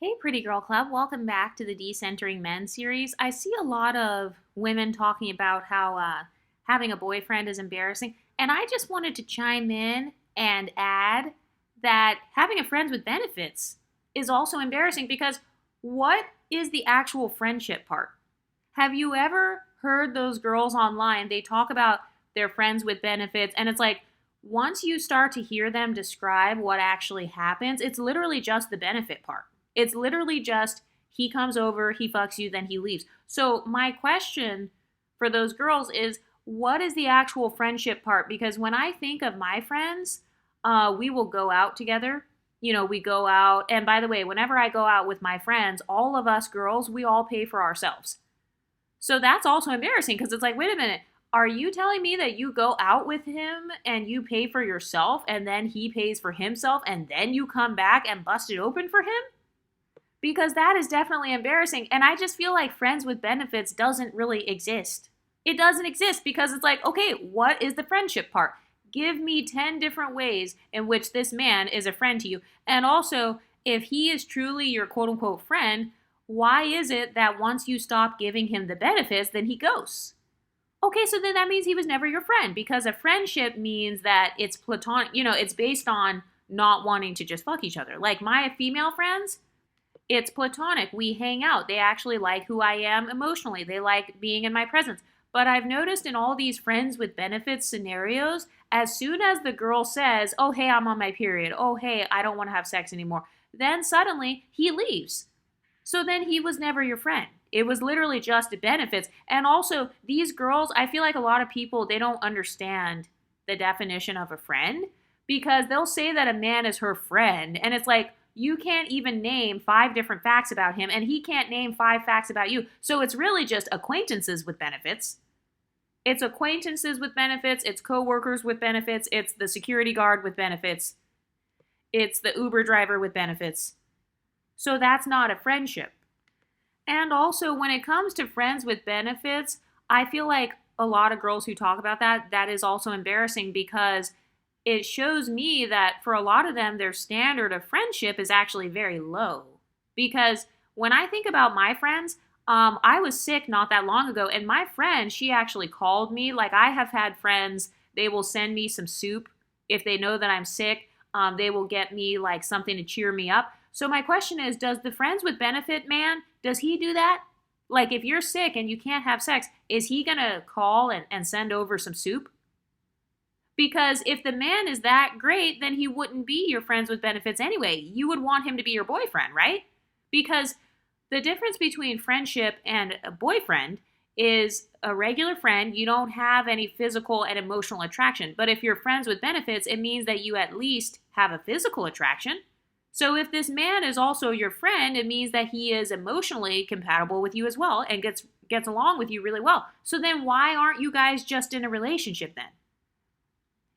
Hey, Pretty Girl Club. Welcome back to the Decentering Men series. I see a lot of women talking about how having a boyfriend is embarrassing. And I just wanted to chime in and add that having a friends with benefits is also embarrassing because what is the actual friendship part? Have you ever heard those girls online? They talk about their friends with benefits, and it's like once you start to hear them describe what actually happens, it's literally just the benefit part. It's literally just he comes over, he fucks you, then he leaves. So, my question for those girls is what is the actual friendship part? Because when I think of my friends, we will go out together. We go out. And by the way, whenever I go out with my friends, all of us girls, we all pay for ourselves. So that's also embarrassing because it's like, wait a minute, are you telling me that you go out with him and you pay for yourself and then he pays for himself and then you come back and bust it open for him? Because that is definitely embarrassing. And I just feel like friends with benefits doesn't really exist. It doesn't exist because it's like, okay, what is the friendship part? Give me 10 different ways in which this man is a friend to you. And also, if he is truly your quote unquote friend, why is it that once you stop giving him the benefits, then he ghosts? Okay, so then that means he was never your friend because a friendship means that it's platonic, it's based on not wanting to just fuck each other. Like my female friends, it's platonic. We hang out. They actually like who I am emotionally. They like being in my presence. But I've noticed in all these friends with benefits scenarios, as soon as the girl says, oh, hey, I'm on my period. Oh, hey, I don't want to have sex anymore. Then suddenly he leaves. So then he was never your friend. It was literally just benefits. And also, these girls, I feel like a lot of people, they don't understand the definition of a friend because they'll say that a man is her friend. And it's like, you can't even name 5 different facts about him, and he can't name 5 facts about you. So it's really just acquaintances with benefits. It's acquaintances with benefits. It's coworkers with benefits. It's the security guard with benefits. It's the Uber driver with benefits. So that's not a friendship. And also, when it comes to friends with benefits, I feel like a lot of girls who talk about that is also embarrassing because it shows me that for a lot of them, their standard of friendship is actually very low. Because when I think about my friends, I was sick not that long ago, and my friend, she actually called me. Like, I have had friends, they will send me some soup if they know that I'm sick. They will get me like something to cheer me up. So my question is, does the friends with benefit man, does he do that? Like, if you're sick and you can't have sex, is he gonna call and send over some soup? Because if the man is that great, then he wouldn't be your friends with benefits anyway. You would want him to be your boyfriend, right? Because the difference between friendship and a boyfriend is a regular friend, you don't have any physical and emotional attraction. But if you're friends with benefits, it means that you at least have a physical attraction. So if this man is also your friend, it means that he is emotionally compatible with you as well and gets along with you really well. So then why aren't you guys just in a relationship then?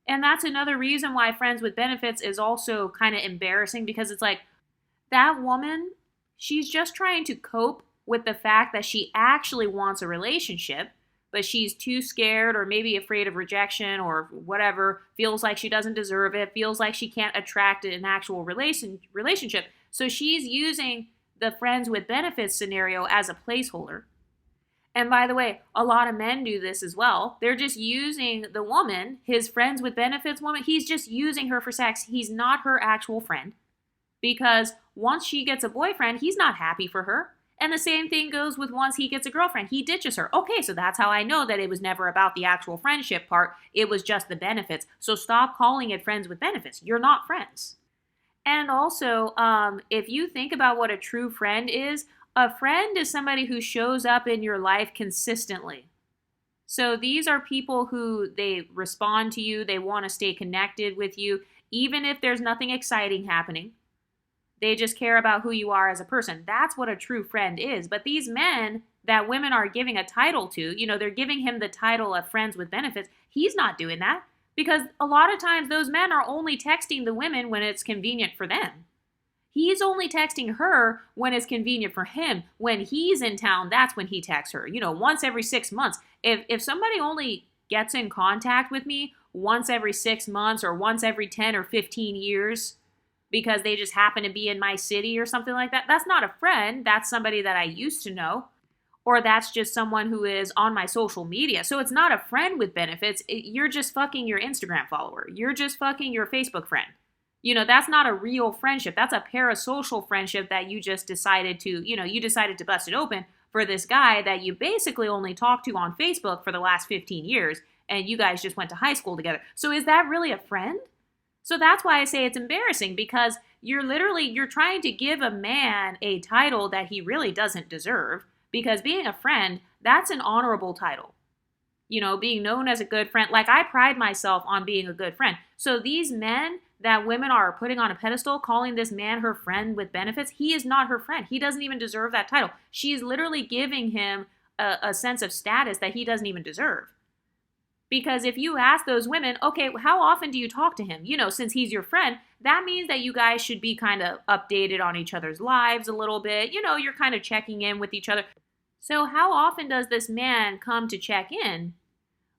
And that's another reason why friends with benefits is also kind of embarrassing because it's like that woman, she's just trying to cope with the fact that she actually wants a relationship, but she's too scared or maybe afraid of rejection or whatever, feels like she doesn't deserve it, feels like she can't attract an actual relationship. So she's using the friends with benefits scenario as a placeholder. And by the way, a lot of men do this as well. They're just using the woman, his friends with benefits woman, he's just using her for sex. He's not her actual friend because once she gets a boyfriend, he's not happy for her. And the same thing goes with once he gets a girlfriend, he ditches her. Okay, so that's how I know that it was never about the actual friendship part. It was just the benefits. So stop calling it friends with benefits. You're not friends. And also, if you think about what a true friend is, a friend is somebody who shows up in your life consistently. So these are people who they respond to you, they want to stay connected with you, even if there's nothing exciting happening. They just care about who you are as a person. That's what a true friend is. But these men that women are giving a title to, they're giving him the title of friends with benefits. He's not doing that because a lot of times those men are only texting the women when it's convenient for them. He's only texting her when it's convenient for him. When he's in town, that's when he texts her. Once every 6 months. If somebody only gets in contact with me once every 6 months or once every 10 or 15 years, because they just happen to be in my city or something like that. That's not a friend. That's somebody that I used to know. Or that's just someone who is on my social media. So it's not a friend with benefits. You're just fucking your Instagram follower. You're just fucking your Facebook friend. That's not a real friendship. That's a parasocial friendship that you just decided to, you decided to bust it open for this guy that you basically only talked to on Facebook for the last 15 years, and you guys just went to high school together. So is that really a friend? So that's why I say it's embarrassing, because you're trying to give a man a title that he really doesn't deserve, because being a friend, that's an honorable title. Being known as a good friend. Like, I pride myself on being a good friend. So these men that women are putting on a pedestal, calling this man her friend with benefits, he is not her friend. He doesn't even deserve that title. She's literally giving him a sense of status that he doesn't even deserve. Because if you ask those women, okay, how often do you talk to him? Since he's your friend, that means that you guys should be kind of updated on each other's lives a little bit. You're kind of checking in with each other. So how often does this man come to check in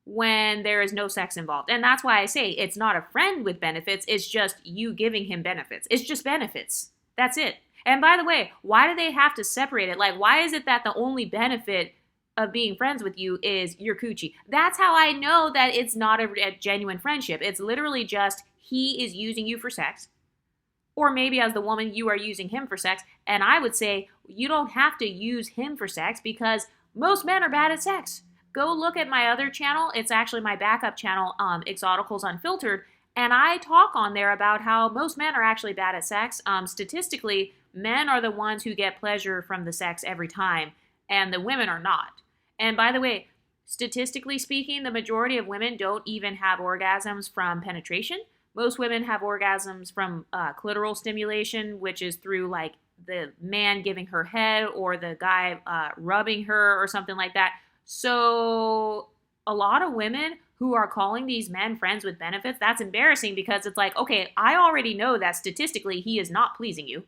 when there is no sex involved? And that's why I say it's not a friend with benefits. It's just you giving him benefits. It's just benefits. That's it. And by the way, why do they have to separate it? Like, why is it that the only benefit of being friends with you is your coochie? That's how I know that it's not a genuine friendship. It's literally just he is using you for sex. Or maybe as the woman, you are using him for sex. And I would say you don't have to use him for sex, because most men are bad at sex. Go look at my other channel. It's actually my backup channel, Exoticals Unfiltered. And I talk on there about how most men are actually bad at sex. Statistically, men are the ones who get pleasure from the sex every time, and the women are not. And by the way, statistically speaking, the majority of women don't even have orgasms from penetration. Most women have orgasms from clitoral stimulation, which is through like the man giving her head or the guy rubbing her or something like that. So a lot of women who are calling these men friends with benefits, that's embarrassing, because it's like, okay, I already know that statistically he is not pleasing you.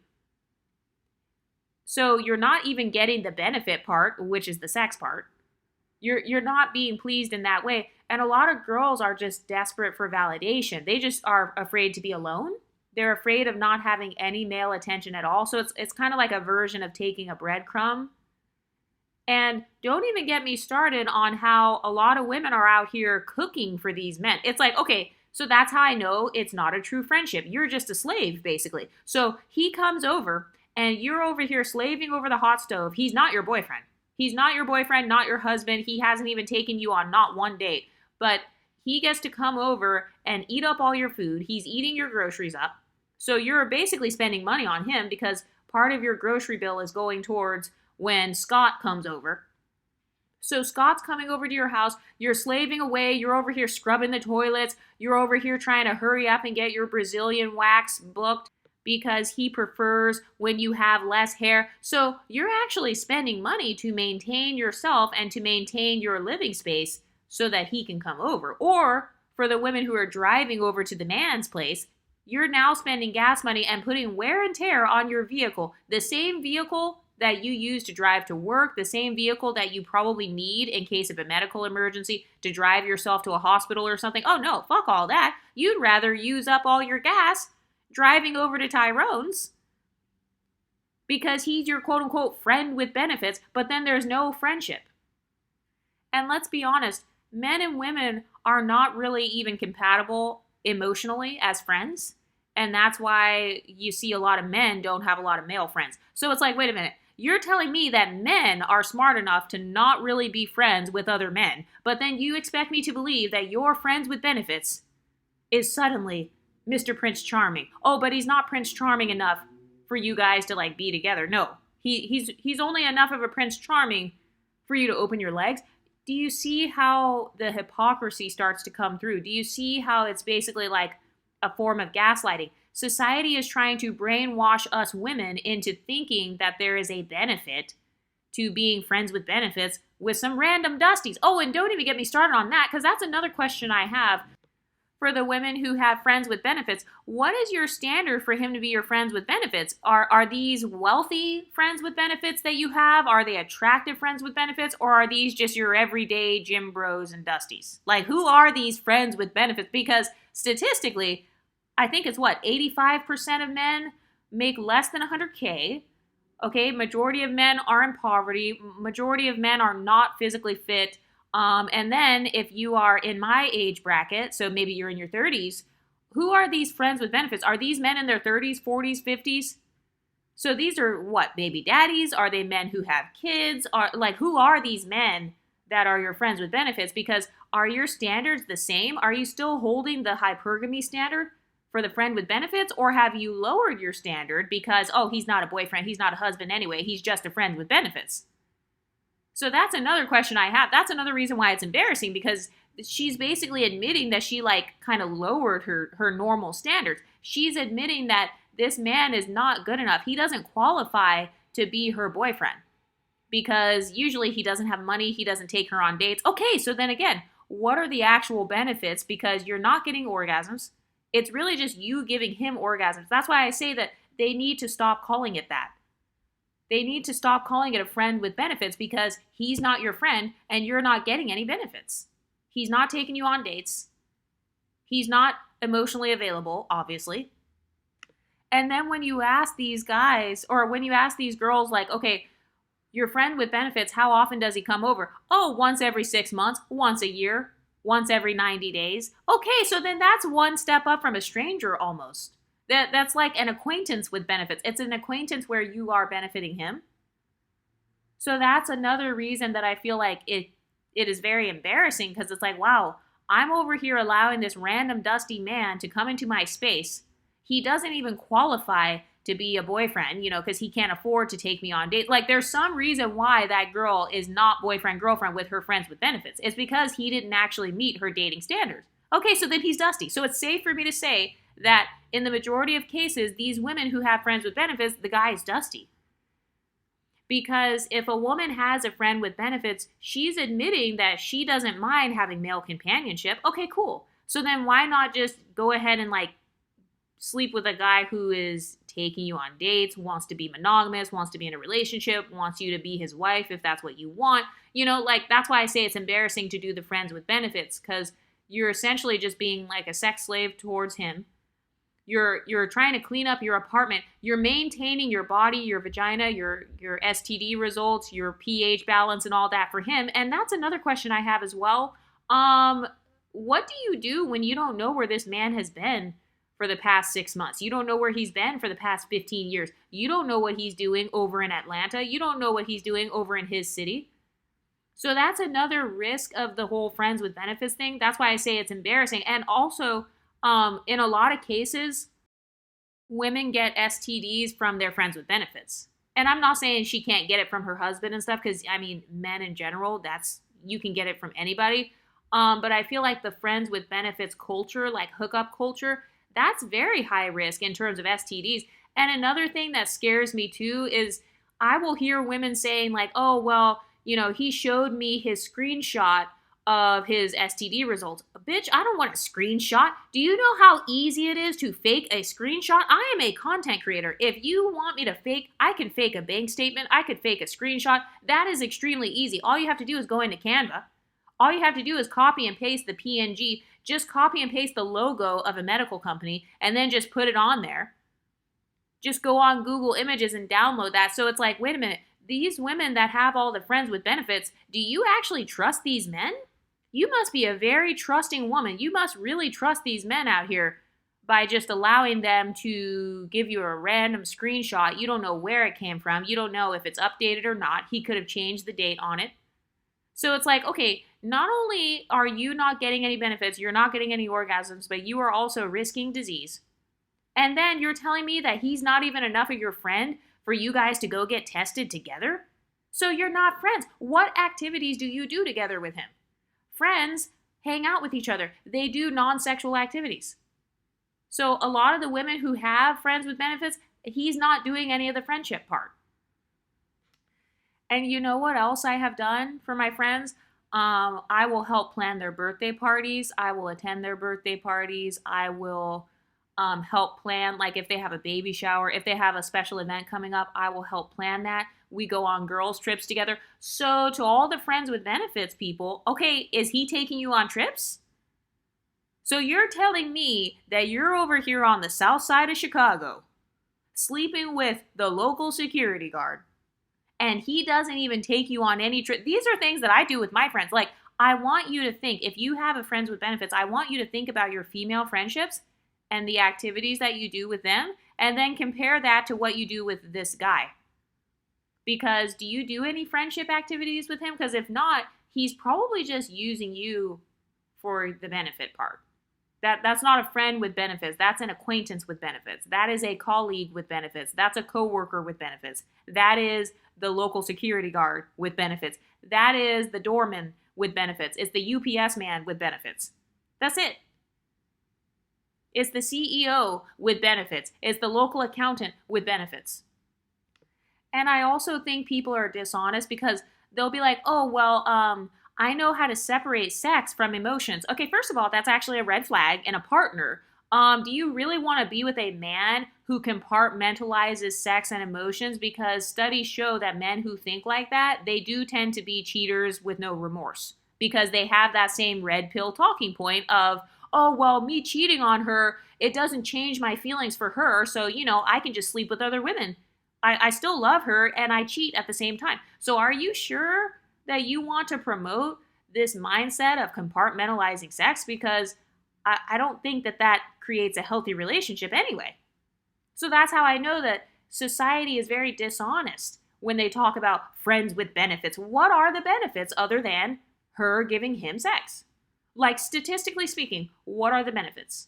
So you're not even getting the benefit part, which is the sex part. You're not being pleased in that way. And a lot of girls are just desperate for validation. They just are afraid to be alone. They're afraid of not having any male attention at all. So it's kind of like a version of taking a breadcrumb. And don't even get me started on how a lot of women are out here cooking for these men. It's like, okay, so that's how I know it's not a true friendship. You're just a slave, basically. So he comes over and you're over here slaving over the hot stove. He's not your boyfriend. He's not your boyfriend, not your husband. He hasn't even taken you on not one date. But he gets to come over and eat up all your food. He's eating your groceries up. So you're basically spending money on him, because part of your grocery bill is going towards when Scott comes over. So Scott's coming over to your house. You're slaving away. You're over here scrubbing the toilets. You're over here trying to hurry up and get your Brazilian wax booked, because he prefers when you have less hair. So you're actually spending money to maintain yourself and to maintain your living space so that he can come over. Or for the women who are driving over to the man's place, you're now spending gas money and putting wear and tear on your vehicle. The same vehicle that you use to drive to work, the same vehicle that you probably need in case of a medical emergency to drive yourself to a hospital or something. Oh no, fuck all that. You'd rather use up all your gas driving over to Tyrone's, because he's your quote-unquote friend with benefits, but then there's no friendship. And let's be honest, men and women are not really even compatible emotionally as friends, and that's why you see a lot of men don't have a lot of male friends. So it's like, wait a minute, you're telling me that men are smart enough to not really be friends with other men, but then you expect me to believe that your friends with benefits is suddenly Mr. Prince Charming. Oh, but he's not Prince Charming enough for you guys to like be together. No, he's only enough of a Prince Charming for you to open your legs. Do you see how the hypocrisy starts to come through? Do you see how it's basically like a form of gaslighting? Society is trying to brainwash us women into thinking that there is a benefit to being friends with benefits with some random dusties. Oh, and don't even get me started on that, because that's another question I have. For the women who have friends with benefits, what is your standard for him to be your friends with benefits? Are these wealthy friends with benefits that you have? Are they attractive friends with benefits? Or are these just your everyday gym bros and dusties? Like, who are these friends with benefits? Because statistically, I think it's what, 85% of men make less than 100K. Okay, majority of men are in poverty. Majority of men are not physically fit. And then if you are in my age bracket, so maybe you're in your 30s, who are these friends with benefits? Are these men in their 30s, 40s, 50s? So these are what, baby daddies? Are they men who have kids? Are like, who are these men that are your friends with benefits? Because are your standards the same? Are you still holding the hypergamy standard for the friend with benefits, or have you lowered your standard because, oh, he's not a boyfriend, he's not a husband anyway, he's just a friend with benefits? So that's another question I have. That's another reason why it's embarrassing, because she's basically admitting that she like kind of lowered her normal standards. She's admitting that this man is not good enough. He doesn't qualify to be her boyfriend because usually he doesn't have money, he doesn't take her on dates. Okay, so then again, what are the actual benefits? Because you're not getting orgasms. It's really just you giving him orgasms. That's why I say that they need to stop calling it that. They need to stop calling it a friend with benefits, because he's not your friend and you're not getting any benefits. He's not taking you on dates. He's not emotionally available, obviously. And then when you ask these guys, or when you ask these girls, like, okay, your friend with benefits, how often does he come over? Oh, once every 6 months, once a year, once every 90 days. Okay, so then that's one step up from a stranger almost. That's like an acquaintance with benefits. It's an acquaintance where you are benefiting him. So that's another reason that I feel like it is very embarrassing, because it's like, wow, I'm over here allowing this random dusty man to come into my space. He doesn't even qualify to be a boyfriend, because he can't afford to take me on dates. Like, there's some reason why that girl is not boyfriend, girlfriend with her friends with benefits. It's because he didn't actually meet her dating standards. Okay, so then he's dusty. So it's safe for me to say that in the majority of cases, these women who have friends with benefits, the guy is dusty. Because if a woman has a friend with benefits, she's admitting that she doesn't mind having male companionship. Okay, cool. So then why not just go ahead and like sleep with a guy who is taking you on dates, wants to be monogamous, wants to be in a relationship, wants you to be his wife if that's what you want. Like, that's why I say it's embarrassing to do the friends with benefits, because you're essentially just being like a sex slave towards him. You're trying to clean up your apartment. You're maintaining your body, your vagina, your STD results, your pH balance, and all that for him. And that's another question I have as well. What do you do when you don't know where this man has been for the past 6 months? You don't know where he's been for the past 15 years. You don't know what he's doing over in Atlanta. You don't know what he's doing over in his city. So that's another risk of the whole friends with benefits thing. That's why I say it's embarrassing. And also, in a lot of cases, women get STDs from their friends with benefits. And I'm not saying she can't get it from her husband and stuff, because, I mean, men in general, you can get it from anybody. But I feel like the friends with benefits culture, like hookup culture, that's very high risk in terms of STDs. And another thing that scares me too is I will hear women saying like, oh, well, he showed me his screenshot of his STD results. Bitch, I don't want a screenshot. Do you know how easy it is to fake a screenshot? I am a content creator. If you want me to fake, I can fake a bank statement. I could fake a screenshot. That is extremely easy. All you have to do is go into Canva. All you have to do is copy and paste the PNG. Just copy and paste the logo of a medical company and then just put it on there. Just go on Google Images and download that. So it's like, wait a minute. These women that have all the friends with benefits, do you actually trust these men? You must be a very trusting woman. You must really trust these men out here by just allowing them to give you a random screenshot. You don't know where it came from. You don't know if it's updated or not. He could have changed the date on it. So it's like, okay, not only are you not getting any benefits, you're not getting any orgasms, but you are also risking disease. And then you're telling me that he's not even enough of your friend for you guys to go get tested together? So you're not friends. What activities do you do together with him? Friends hang out with each other. They do non-sexual activities. So a lot of the women who have friends with benefits, he's not doing any of the friendship part. And you know what else I have done for my friends? I will help plan their birthday parties. I will attend their birthday parties. I will help plan, like if they have a baby shower, if they have a special event coming up, I will help plan that. We go on girls' trips together. So to all the friends with benefits people, okay, is he taking you on trips? So you're telling me that you're over here on the south side of Chicago, sleeping with the local security guard, and he doesn't even take you on any trip. These are things that I do with my friends. Like, I want you to think, if you have a friends with benefits, I want you to think about your female friendships and the activities that you do with them, and then compare that to what you do with this guy. Because do you do any friendship activities with him? Because if not, he's probably just using you for the benefit part. That's not a friend with benefits. That's an acquaintance with benefits. That is a colleague with benefits. That's a coworker with benefits. That is the local security guard with benefits. That is the doorman with benefits. It's the UPS man with benefits. That's it. It's the CEO with benefits. It's the local accountant with benefits. And I also think people are dishonest because they'll be like, oh, well, I know how to separate sex from emotions. Okay, first of all, that's actually a red flag in a partner. Do you really want to be with a man who compartmentalizes sex and emotions? Because studies show that men who think like that, they do tend to be cheaters with no remorse. Because they have that same red pill talking point of, oh, well, me cheating on her, it doesn't change my feelings for her. So, I can just sleep with other women. I still love her and I cheat at the same time. So are you sure that you want to promote this mindset of compartmentalizing sex? Because I don't think that creates a healthy relationship anyway. So that's how I know that society is very dishonest when they talk about friends with benefits. What are the benefits other than her giving him sex? Like, statistically speaking, what are the benefits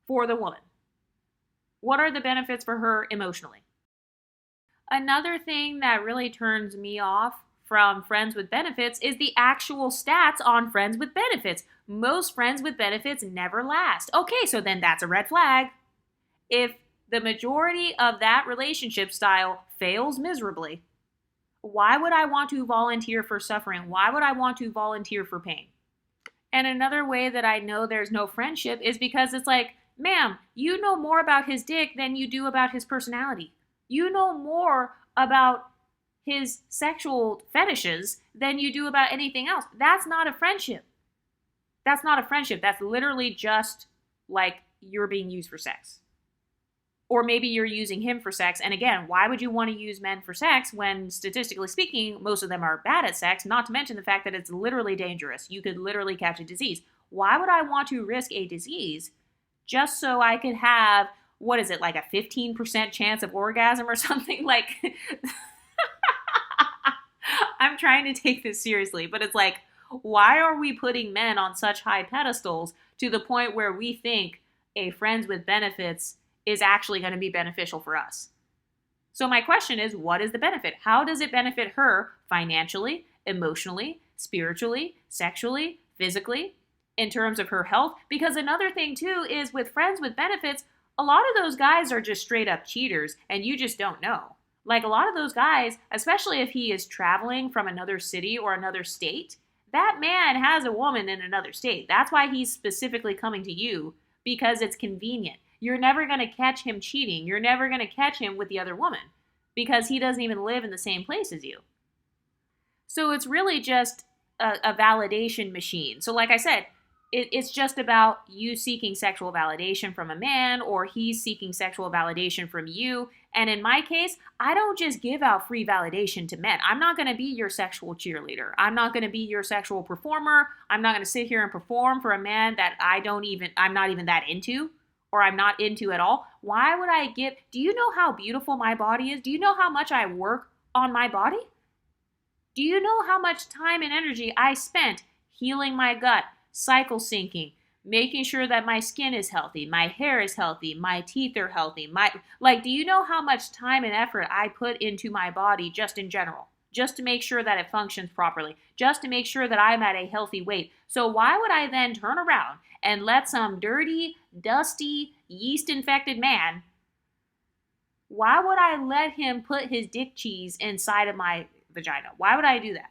for the woman? What are the benefits for her emotionally? Another thing that really turns me off from friends with benefits is the actual stats on friends with benefits. Most friends with benefits never last. Okay, so then that's a red flag. If the majority of that relationship style fails miserably, why would I want to volunteer for suffering? Why would I want to volunteer for pain? And another way that I know there's no friendship is because it's like, ma'am, you know more about his dick than you do about his personality. You know more about his sexual fetishes than you do about anything else. That's not a friendship. That's not a friendship. That's literally just like you're being used for sex. Or maybe you're using him for sex. And again, why would you want to use men for sex when, statistically speaking, most of them are bad at sex, not to mention the fact that it's literally dangerous. You could literally catch a disease. Why would I want to risk a disease just so I could have, what is it, like a 15% chance of orgasm or something? Like, I'm trying to take this seriously, but it's like, why are we putting men on such high pedestals to the point where we think a friends with benefits is actually going to be beneficial for us? So my question is, what is the benefit? How does it benefit her financially, emotionally, spiritually, sexually, physically, in terms of her health? Because another thing too is with friends with benefits, a lot of those guys are just straight up cheaters and you just don't know. Like, a lot of those guys, especially if he is traveling from another city or another state, that man has a woman in another state. That's why he's specifically coming to you, because it's convenient. You're never going to catch him cheating. You're never going to catch him with the other woman because he doesn't even live in the same place as you. So it's really just a validation machine. So like I said, it's just about you seeking sexual validation from a man, or he's seeking sexual validation from you. And in my case, I don't just give out free validation to men. I'm not going to be your sexual cheerleader. I'm not going to be your sexual performer. I'm not going to sit here and perform for a man that I'm not even that into, or I'm not into at all. Why would I give? Do you know how beautiful my body is? Do you know how much I work on my body? Do you know how much time and energy I spent healing my gut, cycle syncing, making sure that my skin is healthy, my hair is healthy, my teeth are healthy? Do you know how much time and effort I put into my body just in general, just to make sure that it functions properly, just to make sure that I'm at a healthy weight? So why would I then turn around and let some dirty, dusty, yeast-infected man, why would I let him put his dick cheese inside of my vagina? Why would I do that?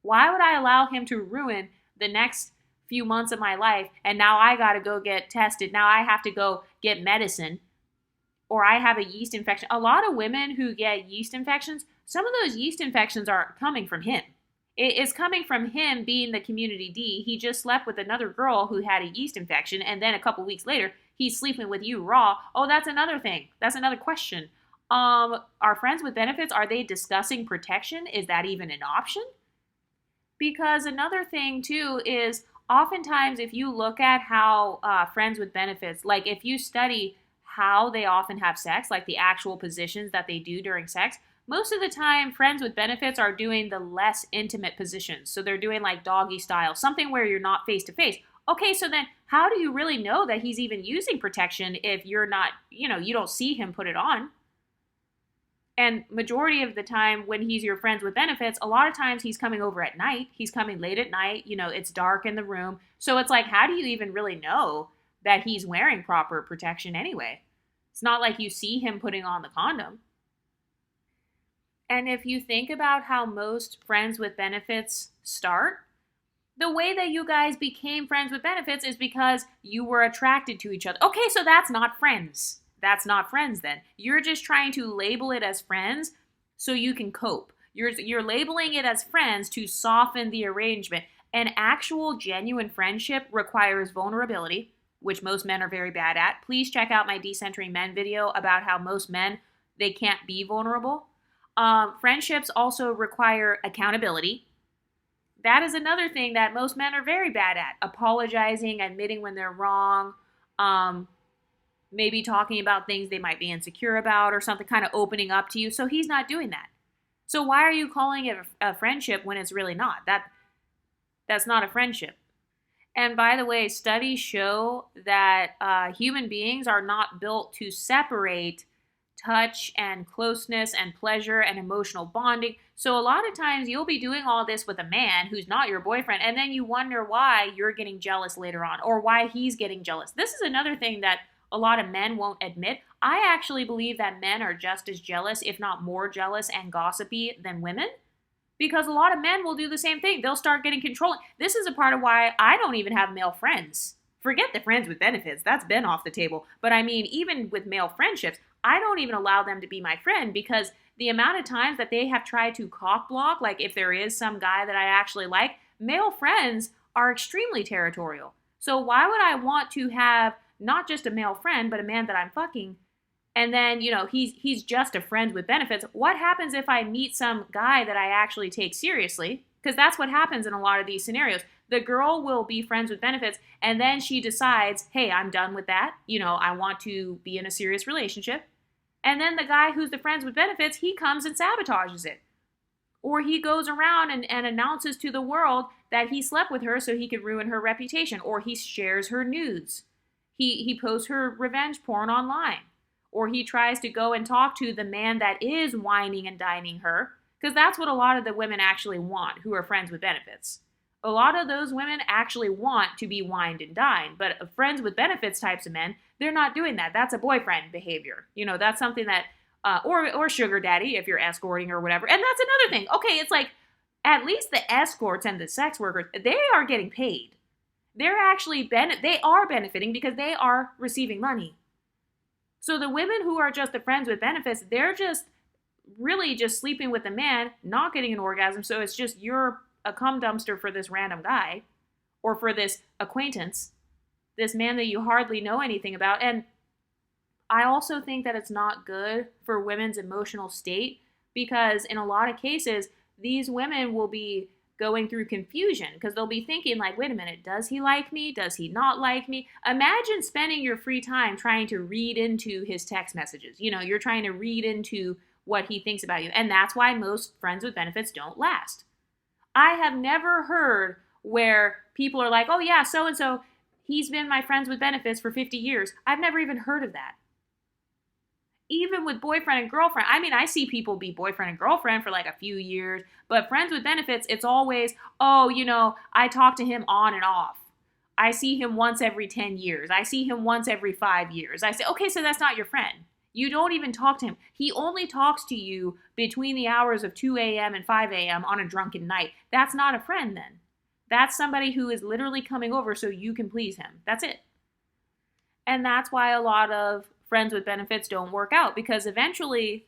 Why would I allow him to ruin the next few months of my life, and now I got to go get tested? Now I have to go get medicine, or I have a yeast infection. A lot of women who get yeast infections, some of those yeast infections are coming from him. It's coming from him being the community D. He just slept with another girl who had a yeast infection, and then a couple weeks later, he's sleeping with you raw. Oh, that's another thing. That's another question. Are friends with benefits, are they discussing protection? Is that even an option? Because another thing too is oftentimes if you look at how friends with benefits, like if you study how they often have sex, like the actual positions that they do during sex, most of the time friends with benefits are doing the less intimate positions. So they're doing like doggy style, something where you're not face to face. Okay, so then how do you really know that he's even using protection if you're not, you don't see him put it on? And majority of the time when he's your friends with benefits, a lot of times he's coming over at night. He's coming late at night. It's dark in the room. So it's like, how do you even really know that he's wearing proper protection anyway? It's not like you see him putting on the condom. And if you think about how most friends with benefits start, the way that you guys became friends with benefits is because you were attracted to each other. Okay, so that's not friends. That's not friends then. You're just trying to label it as friends so you can cope. You're labeling it as friends to soften the arrangement. An actual genuine friendship requires vulnerability, which most men are very bad at. Please check out my Decentering Men video about how most men, they can't be vulnerable. Friendships also require accountability. That is another thing that most men are very bad at. Apologizing, admitting when they're wrong, maybe talking about things they might be insecure about or something, kind of opening up to you. So he's not doing that. So why are you calling it a friendship when it's really not? That's not a friendship. And by the way, studies show that human beings are not built to separate touch and closeness and pleasure and emotional bonding. So a lot of times you'll be doing all this with a man who's not your boyfriend, and then you wonder why you're getting jealous later on or why he's getting jealous. This is another thing that a lot of men won't admit. I actually believe that men are just as jealous, if not more jealous and gossipy than women, because a lot of men will do the same thing. They'll start getting controlling. This is a part of why I don't even have male friends. Forget the friends with benefits. That's been off the table. But I mean, even with male friendships, I don't even allow them to be my friend because the amount of times that they have tried to cock block, like if there is some guy that I actually like, male friends are extremely territorial. So why would I want to have not just a male friend, but a man that I'm fucking, and then, he's just a friend with benefits? What happens if I meet some guy that I actually take seriously? Because that's what happens in a lot of these scenarios. The girl will be friends with benefits, and then she decides, hey, I'm done with that. I want to be in a serious relationship. And then the guy who's the friends with benefits, he comes and sabotages it. Or he goes around and announces to the world that he slept with her so he could ruin her reputation. Or he shares her nudes. He posts her revenge porn online. Or he tries to go and talk to the man that is whining and dining her. Because that's what a lot of the women actually want who are friends with benefits. A lot of those women actually want to be wined and dined. But friends with benefits types of men, they're not doing that. That's a boyfriend behavior. That's something that, or sugar daddy if you're escorting or whatever. And that's another thing. Okay, it's like at least the escorts and the sex workers, they are getting paid. They're actually they are benefiting because they are receiving money. So the women who are just the friends with benefits, they're just really just sleeping with a man, not getting an orgasm. So it's just you're a cum dumpster for this random guy or for this acquaintance, this man that you hardly know anything about. And I also think that it's not good for women's emotional state because in a lot of cases, these women will be going through confusion because they'll be thinking like, wait a minute, does he like me? Does he not like me? Imagine spending your free time trying to read into his text messages. You're trying to read into what he thinks about you. And that's why most friends with benefits don't last. I have never heard where people are like, oh yeah, so-and-so, he's been my friends with benefits for 50 years. I've never even heard of that. Even with boyfriend and girlfriend, I see people be boyfriend and girlfriend for like a few years, but friends with benefits, it's always, I talk to him on and off. I see him once every 10 years. I see him once every 5 years. I say, okay, so that's not your friend. You don't even talk to him. He only talks to you between the hours of 2 a.m. and 5 a.m. on a drunken night. That's not a friend then. That's somebody who is literally coming over so you can please him. That's it. And that's why a lot of friends with benefits don't work out because eventually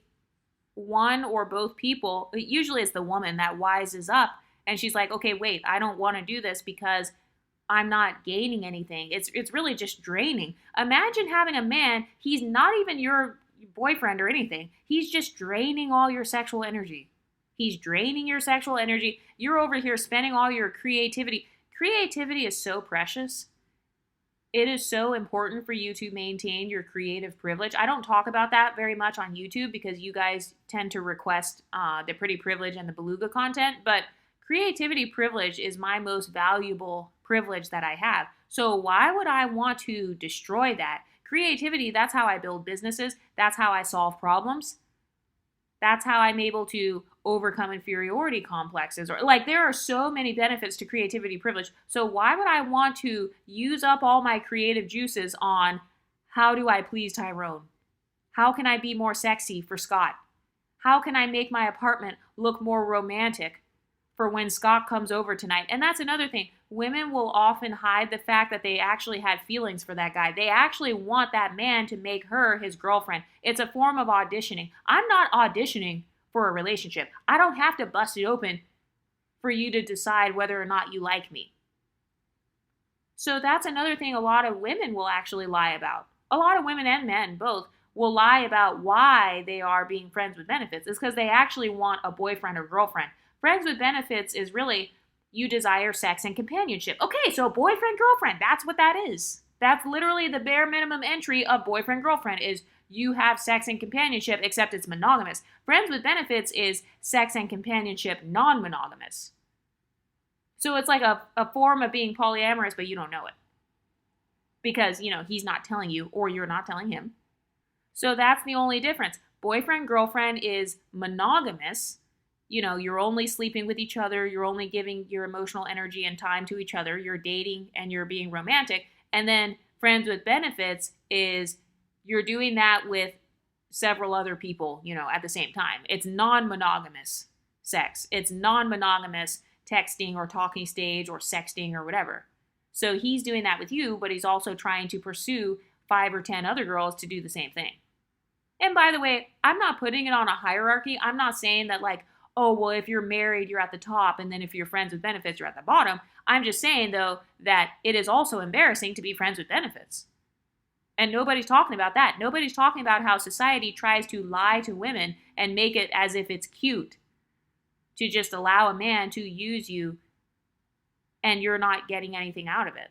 one or both people, usually it's the woman that wises up And she's like, okay, wait, I don't want to do this because I'm not gaining anything. It's really just draining. Imagine having a man, he's not even your boyfriend or anything. He's just draining all your sexual energy. He's draining your sexual energy. You're over here spending all your creativity. Creativity is so precious. It is so important for you to maintain your creative privilege. I don't talk about that very much on YouTube because you guys tend to request the pretty privilege and the beluga content, but creativity privilege is my most valuable privilege that I have. So why would I want to destroy that? Creativity, that's how I build businesses. That's how I solve problems. That's how I'm able to overcome inferiority complexes. Or like there are so many benefits to creativity privilege. So why would I want to use up all my creative juices on how do I please Tyrone? How can I be more sexy for Scott? How can I make my apartment look more romantic for when Scott comes over tonight? And that's another thing. Women will often hide the fact that they actually had feelings for that guy. They actually want that man to make her his girlfriend. It's a form of auditioning. I'm not auditioning for a relationship. I don't have to bust it open for you to decide whether or not you like me. So that's another thing a lot of women will actually lie about. A lot of women and men both will lie about why they are being friends with benefits. It's because they actually want a boyfriend or girlfriend. Friends with benefits is really you desire sex and companionship. Okay, so boyfriend, girlfriend, that's what that is. That's literally the bare minimum entry of boyfriend, girlfriend is you have sex and companionship, except it's monogamous. Friends with benefits is sex and companionship non-monogamous. So it's like a form of being polyamorous, but you don't know it. Because, he's not telling you or you're not telling him. So that's the only difference. Boyfriend, girlfriend is monogamous. You're only sleeping with each other. You're only giving your emotional energy and time to each other. You're dating and you're being romantic. And then friends with benefits is you're doing that with several other people, at the same time. It's non-monogamous sex. It's non-monogamous texting or talking stage or sexting or whatever. So he's doing that with you, but he's also trying to pursue 5 or 10 other girls to do the same thing. And by the way, I'm not putting it on a hierarchy. I'm not saying that oh, well, if you're married, you're at the top, and then if you're friends with benefits, you're at the bottom. I'm just saying, though, that it is also embarrassing to be friends with benefits. And nobody's talking about that. Nobody's talking about how society tries to lie to women and make it as if it's cute to just allow a man to use you and you're not getting anything out of it.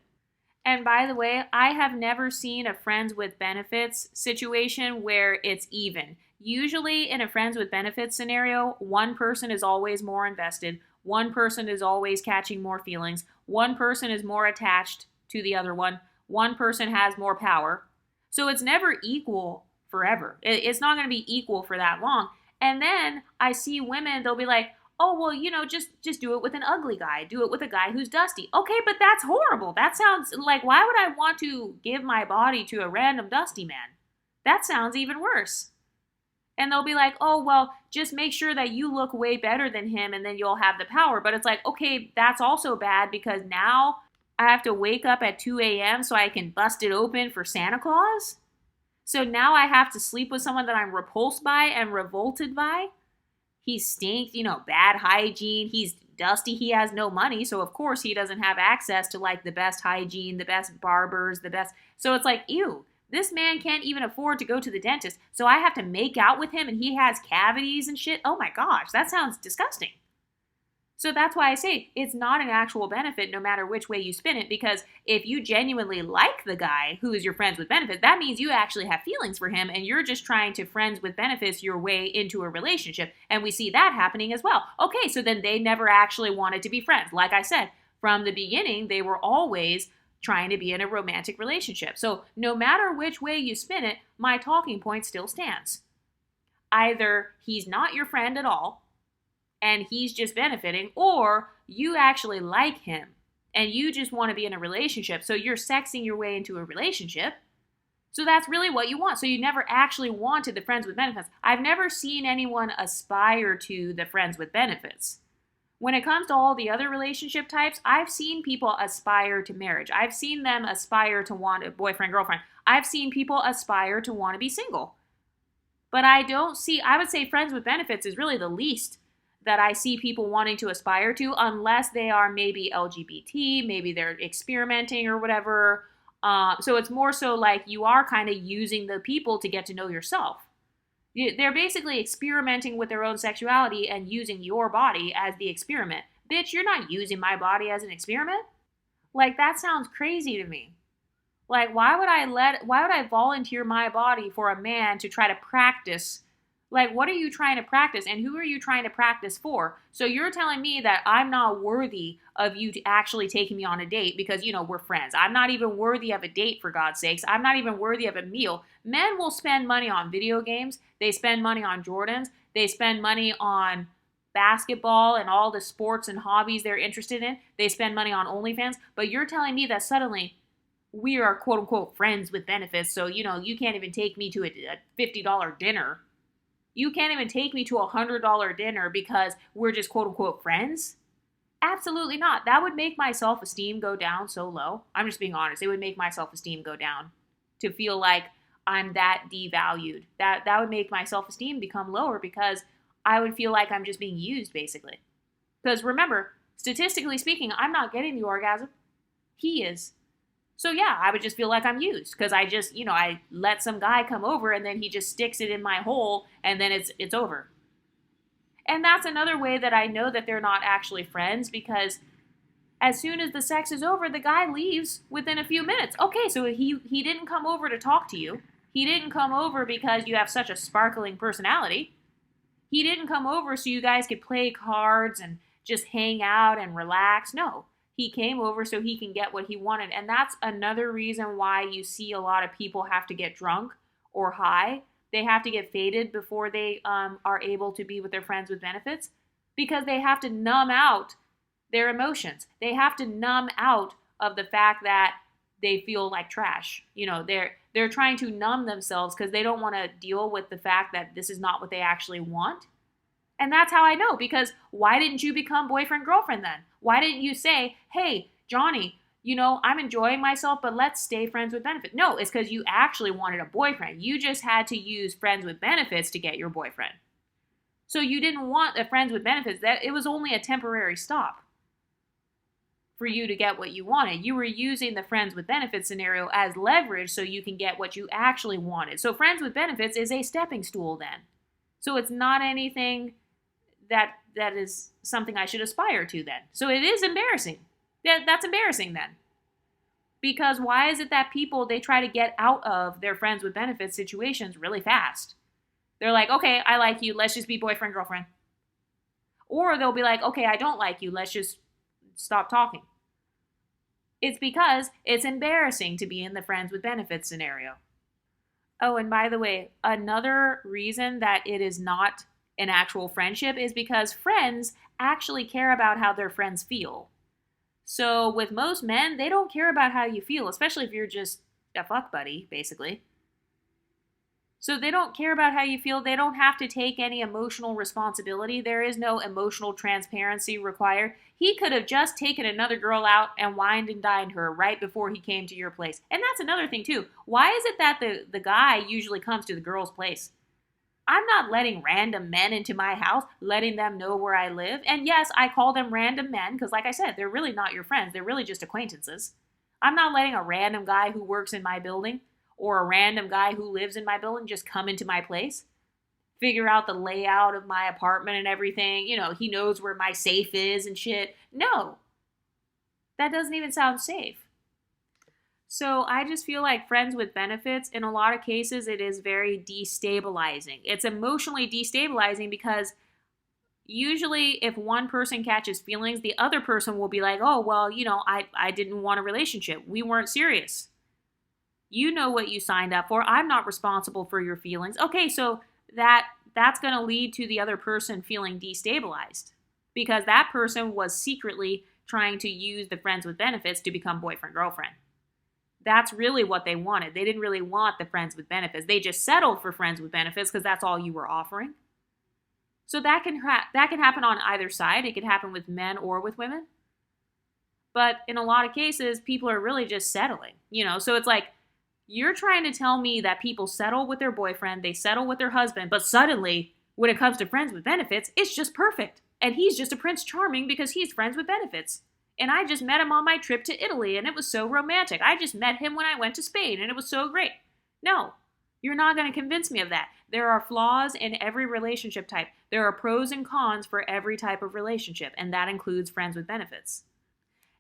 And by the way, I have never seen a friends with benefits situation where it's even. Usually in a friends with benefits scenario, one person is always more invested. One person is always catching more feelings. One person is more attached to the other one. One person has more power. So it's never equal forever. It's not going to be equal for that long. And then I see women, they'll be like, oh, well, just do it with an ugly guy. Do it with a guy who's dusty. Okay, but that's horrible. That sounds like, why would I want to give my body to a random dusty man? That sounds even worse. And they'll be like, oh, well, just make sure that you look way better than him and then you'll have the power. But it's like, okay, that's also bad because now I have to wake up at 2 a.m. so I can bust it open for Santa Claus. So now I have to sleep with someone that I'm repulsed by and revolted by. He stinks, bad hygiene. He's dusty. He has no money. So, of course, he doesn't have access to the best hygiene, the best barbers, the best. So it's like, ew. This man can't even afford to go to the dentist, so I have to make out with him and he has cavities and shit. Oh my gosh, that sounds disgusting. So that's why I say it's not an actual benefit no matter which way you spin it, because if you genuinely like the guy who is your friends with benefits, that means you actually have feelings for him and you're just trying to friends with benefits your way into a relationship. And we see that happening as well. Okay, so then they never actually wanted to be friends. Like I said, from the beginning, they were always trying to be in a romantic relationship. So no matter which way you spin it, my talking point still stands. Either he's not your friend at all, and he's just benefiting, or you actually like him, and you just want to be in a relationship, so you're sexing your way into a relationship. So that's really what you want. So you never actually wanted the friends with benefits. I've never seen anyone aspire to the friends with benefits. When it comes to all the other relationship types, I've seen people aspire to marriage. I've seen them aspire to want a boyfriend, girlfriend. I've seen people aspire to want to be single. But I would say friends with benefits is really the least. that I see people wanting to aspire to, unless they are maybe LGBT, maybe they're experimenting or whatever. So it's more so like you are kind of using the people to get to know yourself. They're basically experimenting with their own sexuality and using your body as the experiment. Bitch, you're not using my body as an experiment. Like, that sounds crazy to me. Like, why would I volunteer my body for a man to try to practice? Like, what are you trying to practice, and who are you trying to practice for? So you're telling me that I'm not worthy of you to actually taking me on a date because, we're friends. I'm not even worthy of a date, for God's sakes. I'm not even worthy of a meal. Men will spend money on video games. They spend money on Jordans. They spend money on basketball and all the sports and hobbies they're interested in. They spend money on OnlyFans. But you're telling me that suddenly we are quote unquote friends with benefits. So, you can't even take me to a $50 dinner. You can't even take me to a $100 dinner because we're just quote unquote friends? Absolutely not. That would make my self-esteem go down so low. I'm just being honest. It would make my self-esteem go down to feel like I'm that devalued. That would make my self-esteem become lower because I would feel like I'm just being used, basically. Because remember, statistically speaking, I'm not getting the orgasm. He is. So yeah, I would just feel like I'm used because I just, I let some guy come over and then he just sticks it in my hole and then it's over. And that's another way that I know that they're not actually friends, because as soon as the sex is over, the guy leaves within a few minutes. Okay, so he didn't come over to talk to you. He didn't come over because you have such a sparkling personality. He didn't come over so you guys could play cards and just hang out and relax. No. He came over so he can get what he wanted. And that's another reason why you see a lot of people have to get drunk or high. They have to get faded before they are able to be with their friends with benefits, because they have to numb out their emotions. They have to numb out of the fact that they feel like trash. They're trying to numb themselves because they don't want to deal with the fact that this is not what they actually want. And that's how I know, because why didn't you become boyfriend, girlfriend then? Why didn't you say, hey, Johnny, I'm enjoying myself, but let's stay friends with benefits? No, it's because you actually wanted a boyfriend. You just had to use friends with benefits to get your boyfriend. So you didn't want a friends with benefits. That it was only a temporary stop for you to get what you wanted. You were using the friends with benefits scenario as leverage so you can get what you actually wanted. So friends with benefits is a stepping stool then. So it's not anything that is something I should aspire to then. So it is embarrassing. That's embarrassing then. Because why is it that people, they try to get out of their friends with benefits situations really fast? They're like, okay, I like you. Let's just be boyfriend, girlfriend. Or they'll be like, okay, I don't like you. Let's just stop talking. It's because it's embarrassing to be in the friends with benefits scenario. Oh, and by the way, another reason that it is not an actual friendship is because friends actually care about how their friends feel. So with most men, they don't care about how you feel, especially if you're just a fuck buddy, basically. So they don't care about how you feel. They don't have to take any emotional responsibility. There is no emotional transparency required. He could have just taken another girl out and wined and dined her right before he came to your place. And that's another thing too. Why is it that the guy usually comes to the girl's place? I'm not letting random men into my house, letting them know where I live. And yes, I call them random men because, like I said, they're really not your friends. They're really just acquaintances. I'm not letting a random guy who works in my building or a random guy who lives in my building just come into my place, figure out the layout of my apartment and everything. He knows where my safe is and shit. No, that doesn't even sound safe. So I just feel like friends with benefits, in a lot of cases, it is very destabilizing. It's emotionally destabilizing because usually if one person catches feelings, the other person will be like, oh, well, I didn't want a relationship. We weren't serious. You know what you signed up for. I'm not responsible for your feelings. Okay, so that's going to lead to the other person feeling destabilized because that person was secretly trying to use the friends with benefits to become boyfriend, girlfriend. That's really what they wanted. They didn't really want the friends with benefits. They just settled for friends with benefits because that's all you were offering. So that can happen on either side. It could happen with men or with women. But in a lot of cases, people are really just settling. So it's like, you're trying to tell me that people settle with their boyfriend, they settle with their husband, but suddenly, when it comes to friends with benefits, it's just perfect. and he's just a Prince Charming because he's friends with benefits. And I just met him on my trip to Italy, and it was so romantic. I just met him when I went to Spain, and it was so great. No, you're not going to convince me of that. There are flaws in every relationship type. There are pros and cons for every type of relationship, and that includes friends with benefits.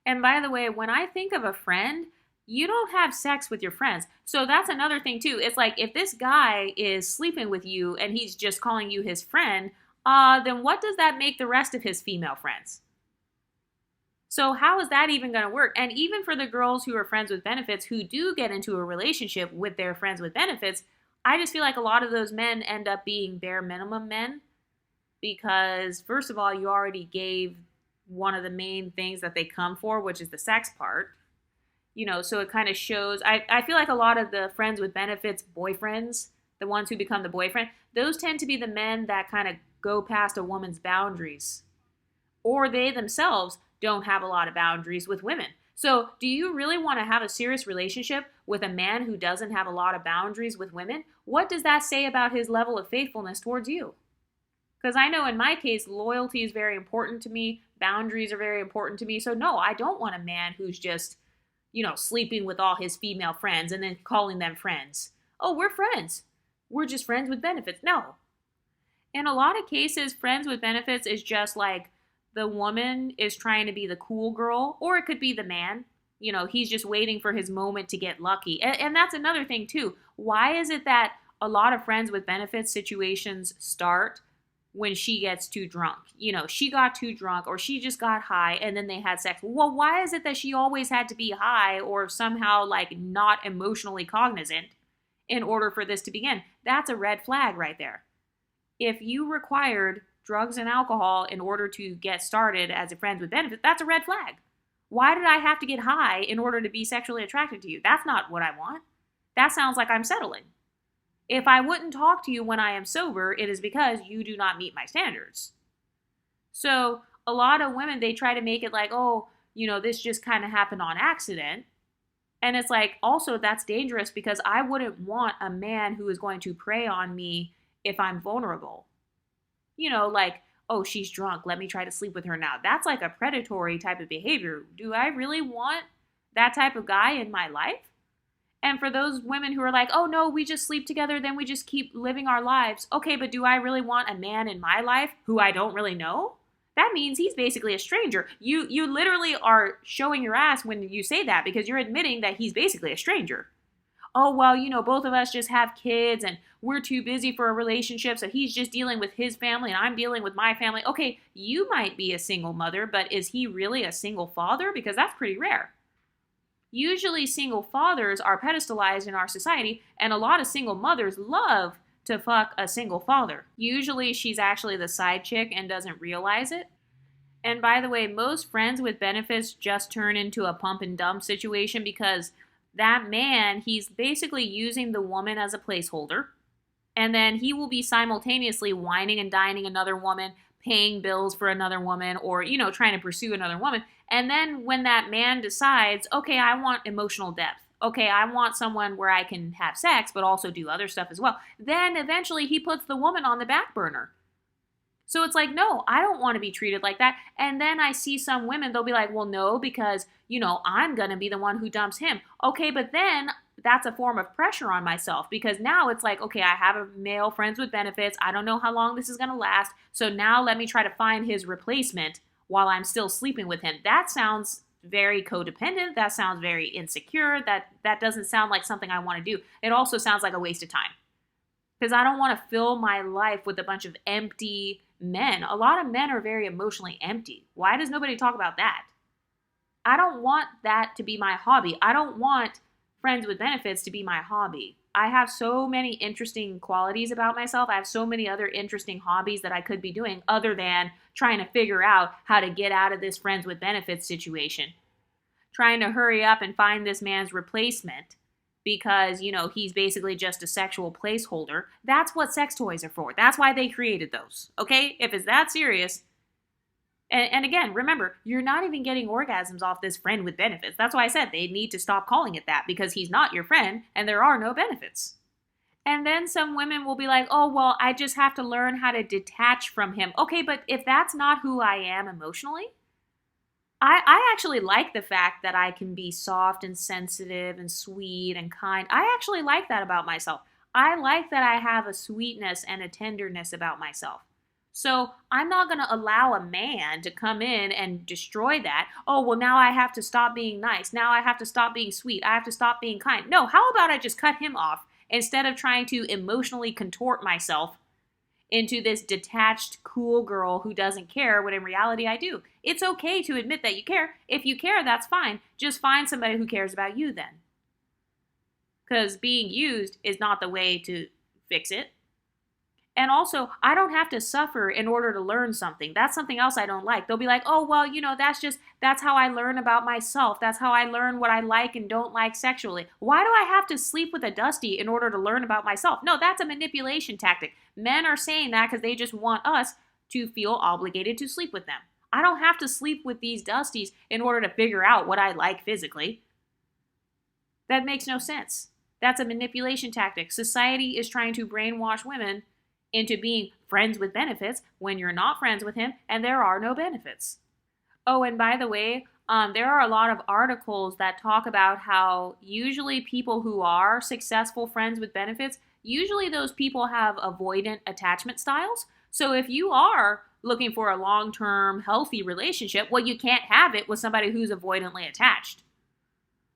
And by the way, when I think of a friend, you don't have sex with your friends. So that's another thing too. It's like if this guy is sleeping with you and he's just calling you his friend, then what does that make the rest of his female friends? So how is that even going to work? And even for the girls who are friends with benefits who do get into a relationship with their friends with benefits, I just feel like a lot of those men end up being bare minimum men because, first of all, you already gave one of the main things that they come for, which is the sex part. So it kind of shows, I feel like a lot of the friends with benefits boyfriends, the ones who become the boyfriend, those tend to be the men that kind of go past a woman's boundaries. Or they themselves don't have a lot of boundaries with women. So do you really want to have a serious relationship with a man who doesn't have a lot of boundaries with women? What does that say about his level of faithfulness towards you? Because I know in my case, loyalty is very important to me. Boundaries are very important to me. So no, I don't want a man who's just, sleeping with all his female friends and then calling them friends. Oh, we're friends. We're just friends with benefits. No. In a lot of cases, friends with benefits is just like the woman is trying to be the cool girl, or it could be the man. He's just waiting for his moment to get lucky. And that's another thing too. Why is it that a lot of friends with benefits situations start when she gets too drunk? She got too drunk or she just got high and then they had sex. Well, why is it that she always had to be high or somehow not emotionally cognizant in order for this to begin? That's a red flag right there. If you required drugs and alcohol in order to get started as a friend with benefits, that's a red flag. Why did I have to get high in order to be sexually attracted to you? That's not what I want. That sounds like I'm settling. If I wouldn't talk to you when I am sober, it is because you do not meet my standards. So a lot of women, they try to make it like, this just kind of happened on accident. And it's like, also that's dangerous because I wouldn't want a man who is going to prey on me if I'm vulnerable. She's drunk, let me try to sleep with her now. That's like a predatory type of behavior. Do I really want that type of guy in my life? And for those women who are like, oh no, we just sleep together, then we just keep living our lives. Okay, but do I really want a man in my life who I don't really know? That means he's basically a stranger. You literally are showing your ass when you say that because you're admitting that he's basically a stranger. Oh, well, both of us just have kids and we're too busy for a relationship, so he's just dealing with his family and I'm dealing with my family. Okay, you might be a single mother, but is he really a single father? Because that's pretty rare. Usually single fathers are pedestalized in our society, and a lot of single mothers love to fuck a single father. Usually she's actually the side chick and doesn't realize it. And by the way, most friends with benefits just turn into a pump and dump situation because that man, he's basically using the woman as a placeholder. And then he will be simultaneously whining and dining another woman, paying bills for another woman, or, trying to pursue another woman. And then when that man decides, okay, I want emotional depth. Okay, I want someone where I can have sex, but also do other stuff as well. Then eventually he puts the woman on the back burner. So it's like, no, I don't want to be treated like that. And then I see some women, they'll be like, well, no, because, I'm going to be the one who dumps him. Okay, but then that's a form of pressure on myself because now it's like, okay, I have a male friends with benefits. I don't know how long this is going to last. So now let me try to find his replacement while I'm still sleeping with him. That sounds very codependent. That sounds very insecure. That doesn't sound like something I want to do. It also sounds like a waste of time because I don't want to fill my life with a bunch of empty men. A lot of men are very emotionally empty. Why does nobody talk about that? I don't want that to be my hobby. I don't want friends with benefits to be my hobby. I have so many interesting qualities about myself. I have so many other interesting hobbies that I could be doing other than trying to figure out how to get out of this friends with benefits situation. Trying to hurry up and find this man's replacement because, he's basically just a sexual placeholder. That's what sex toys are for. That's why they created those. Okay? If it's that serious. And again, remember, you're not even getting orgasms off this friend with benefits. That's why I said they need to stop calling it that because he's not your friend and there are no benefits. And then some women will be like, oh, well, I just have to learn how to detach from him. Okay, but if that's not who I am emotionally, I actually like the fact that I can be soft and sensitive and sweet and kind. I actually like that about myself. I like that I have a sweetness and a tenderness about myself. So I'm not going to allow a man to come in and destroy that. Oh, well, now I have to stop being nice. Now I have to stop being sweet. I have to stop being kind. No, how about I just cut him off instead of trying to emotionally contort myself into this detached, cool girl who doesn't care, when in reality I do. It's okay to admit that you care. If you care, that's fine. Just find somebody who cares about you then. Because being used is not the way to fix it. And also, I don't have to suffer in order to learn something. That's something else I don't like. They'll be like, oh, well, that's how I learn about myself. That's how I learn what I like and don't like sexually. Why do I have to sleep with a Dusty in order to learn about myself? No, that's a manipulation tactic. Men are saying that because they just want us to feel obligated to sleep with them. I don't have to sleep with these Dusties in order to figure out what I like physically. That makes no sense. That's a manipulation tactic. Society is trying to brainwash women into being friends with benefits when you're not friends with him and there are no benefits. Oh, and by the way, there are a lot of articles that talk about how usually people who are successful friends with benefits, usually those people have avoidant attachment styles. So if you are looking for a long-term healthy relationship, well, you can't have it with somebody who's avoidantly attached.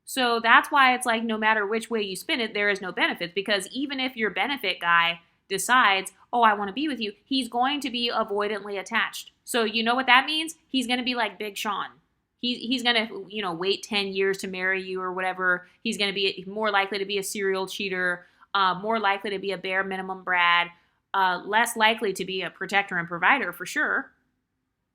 So that's why it's like no matter which way you spin it, there is no benefits, because even if your benefit guy decides, oh, I want to be with you, he's going to be avoidantly attached. So you know what that means? He's going to be like Big Sean. He's going to, wait 10 years to marry you or whatever. He's going to be more likely to be a serial cheater, more likely to be a bare minimum Brad, less likely to be a protector and provider for sure.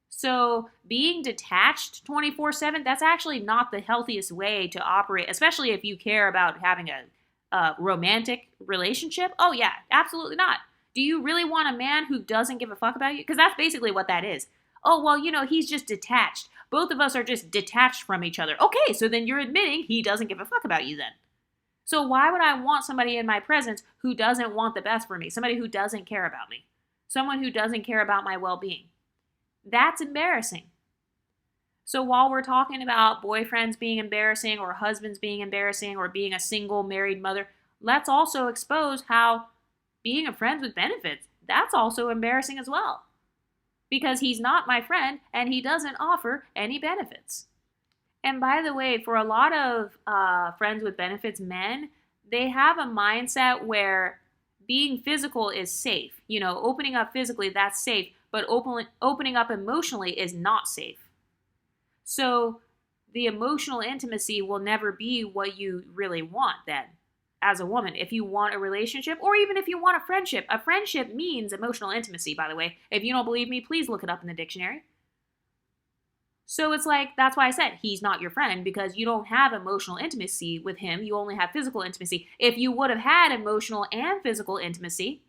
So being detached 24/7, that's actually not the healthiest way to operate, especially if you care about having a romantic relationship. Oh yeah, absolutely not. Do you really want a man who doesn't give a fuck about you? Because that's basically what that is. Oh, well, he's just detached. Both of us are just detached from each other. Okay, so then you're admitting he doesn't give a fuck about you then. So why would I want somebody in my presence who doesn't want the best for me? Somebody who doesn't care about me. Someone who doesn't care about my well-being. That's embarrassing. So while we're talking about boyfriends being embarrassing or husbands being embarrassing or being a single married mother, let's also expose how being a friend with benefits, that's also embarrassing as well. Because he's not my friend and he doesn't offer any benefits. And by the way, for a lot of friends with benefits men, they have a mindset where being physical is safe. Opening up physically, that's safe, but opening up emotionally is not safe. So the emotional intimacy will never be what you really want then as a woman. If you want a relationship or even if you want a friendship means emotional intimacy, by the way. If you don't believe me, please look it up in the dictionary. So it's like, that's why I said he's not your friend, because you don't have emotional intimacy with him. You only have physical intimacy. If you would have had emotional and physical intimacy,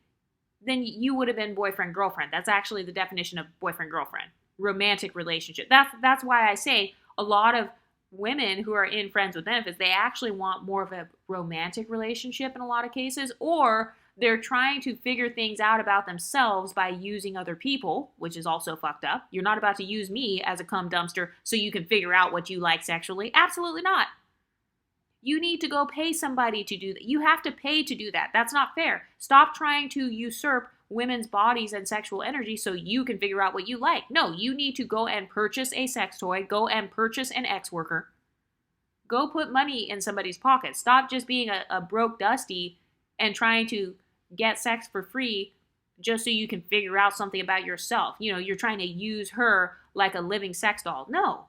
then you would have been boyfriend-girlfriend. That's actually the definition of boyfriend-girlfriend. Romantic relationship. That's why I say a lot of women who are in friends with benefits, they actually want more of a romantic relationship in a lot of cases, or they're trying to figure things out about themselves by using other people, which is also fucked up. You're not about to use me as a cum dumpster so you can figure out what you like sexually. Absolutely not. You need to go pay somebody to do that. You have to pay to do that. That's not fair. Stop trying to usurp women's bodies and sexual energy so you can figure out what you like. No, you need to go and purchase a sex toy. Go and purchase an ex worker. Go put money in somebody's pocket. Stop just being a broke Dusty and trying to get sex for free just so you can figure out something about yourself. You're trying to use her like a living sex doll. No.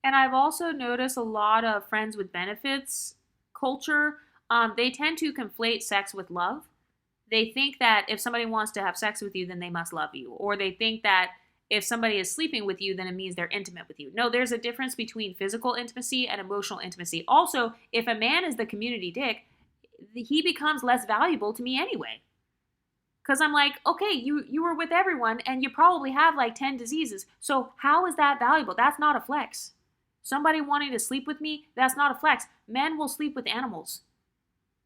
And I've also noticed a lot of friends with benefits culture, they tend to conflate sex with love. They think that if somebody wants to have sex with you, then they must love you. Or they think that if somebody is sleeping with you, then it means they're intimate with you. No, there's a difference between physical intimacy and emotional intimacy. Also, if a man is the community dick, he becomes less valuable to me anyway. Because I'm like, okay, you were with everyone and you probably have like 10 diseases. So how is that valuable? That's not a flex. Somebody wanting to sleep with me, that's not a flex. Men will sleep with animals.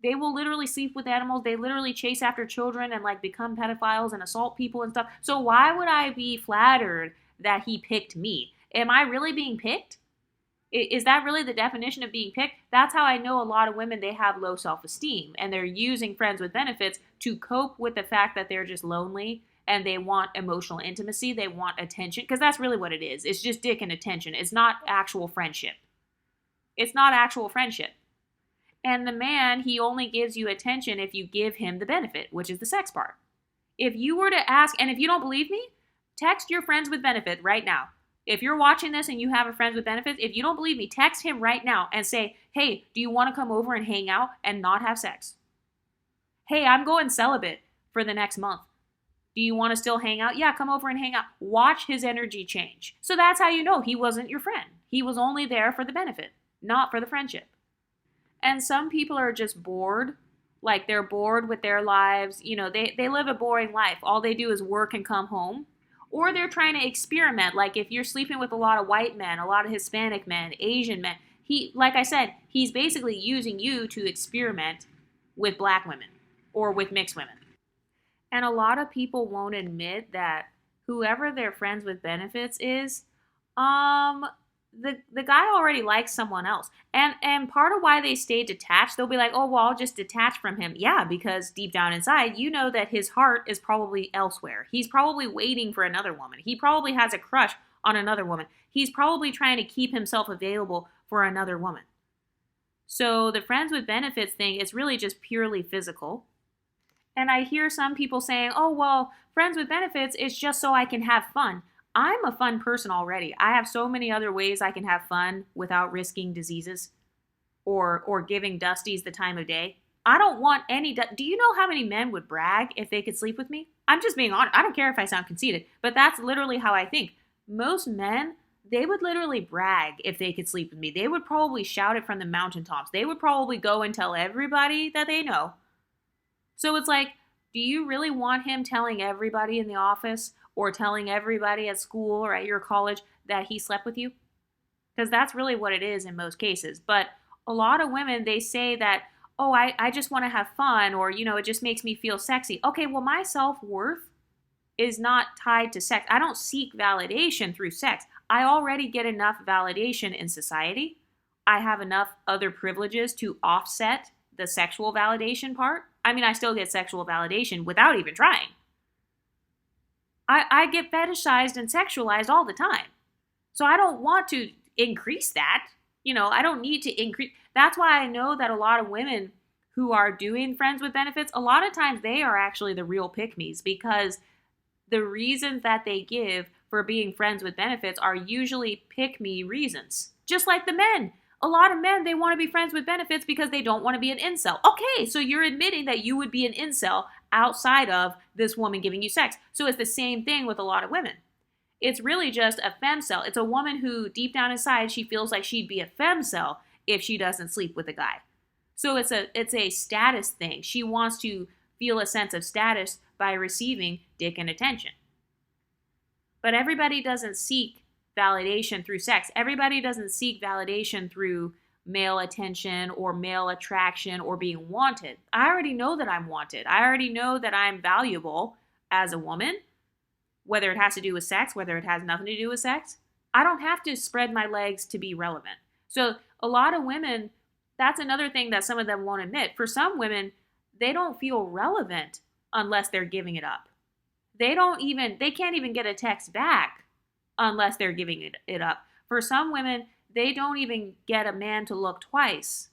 They will literally sleep with animals. They literally chase after children and like become pedophiles and assault people and stuff. So why would I be flattered that he picked me? Am I really being picked? Is that really the definition of being picked? That's how I know a lot of women, they have low self-esteem and they're using friends with benefits to cope with the fact that they're just lonely and they want emotional intimacy. They want attention because that's really what it is. It's just dick and attention. It's not actual friendship. It's not actual friendship. And the man, he only gives you attention if you give him the benefit, which is the sex part. If you were to ask, and if you don't believe me, text your friends with benefit right now. If you're watching this and you have a friend with benefits, if you don't believe me, text him right now and say, hey, do you want to come over and hang out and not have sex? Hey, I'm going celibate for the next month. Do you want to still hang out? Yeah, come over and hang out. Watch his energy change. So that's how you know he wasn't your friend. He was only there for the benefit, not for the friendship. And some people are just bored. Like they're bored with their lives. You know, they live a boring life. All they do is work and come home. Or they're trying to experiment. Like if you're sleeping with a lot of white men, a lot of Hispanic men, Asian men, like I said, he's basically using you to experiment with black women or with mixed women. And a lot of people won't admit that whoever their friends with benefits is, the guy already likes someone else. And part of why they stay detached, they'll be like, oh, well, I'll just detach from him. Yeah, because deep down inside, you know that his heart is probably elsewhere. He's probably waiting for another woman. He probably has a crush on another woman. He's probably trying to keep himself available for another woman. So the friends with benefits thing is really just purely physical. And I hear some people saying, oh, well, friends with benefits is just so I can have fun. I'm a fun person already. I have so many other ways I can have fun without risking diseases or giving Dusties the time of day. I don't want any... Do you know how many men would brag if they could sleep with me? I'm just being honest. I don't care if I sound conceited, but that's literally how I think. Most men, they would literally brag if they could sleep with me. They would probably shout it from the mountaintops. They would probably go and tell everybody that they know. So it's like, do you really want him telling everybody in the office or telling everybody at school or at your college that he slept with you? Because that's really what it is in most cases. But a lot of women, they say that, oh, I just want to have fun, or, you know, it just makes me feel sexy. Okay, well, my self-worth is not tied to sex. I don't seek validation through sex. I already get enough validation in society. I have enough other privileges to offset the sexual validation part. I mean, I still get sexual validation without even trying. I get fetishized and sexualized all the time. So I don't want to increase that. You know, I don't need to increase. That's why I know that a lot of women who are doing friends with benefits, a lot of times they are actually the real pick-me's, because the reasons that they give for being friends with benefits are usually pick-me reasons. Just like the men. A lot of men, they want to be friends with benefits because they don't want to be an incel. Okay, so you're admitting that you would be an incel outside of this woman giving you sex. So it's the same thing with a lot of women. It's really just a femcel. It's a woman who deep down inside, she feels like she'd be a femcel if she doesn't sleep with a guy. So it's a status thing. She wants to feel a sense of status by receiving dick and attention. But everybody doesn't seek validation through sex. Everybody doesn't seek validation through male attention or male attraction or being wanted. I already know that I'm wanted. I already know that I'm valuable as a woman, whether it has to do with sex, whether it has nothing to do with sex. I don't have to spread my legs to be relevant. So a lot of women, that's another thing that some of them won't admit. For some women, they don't feel relevant unless they're giving it up. They can't even get a text back unless they're giving it up. For some women, they don't even get a man to look twice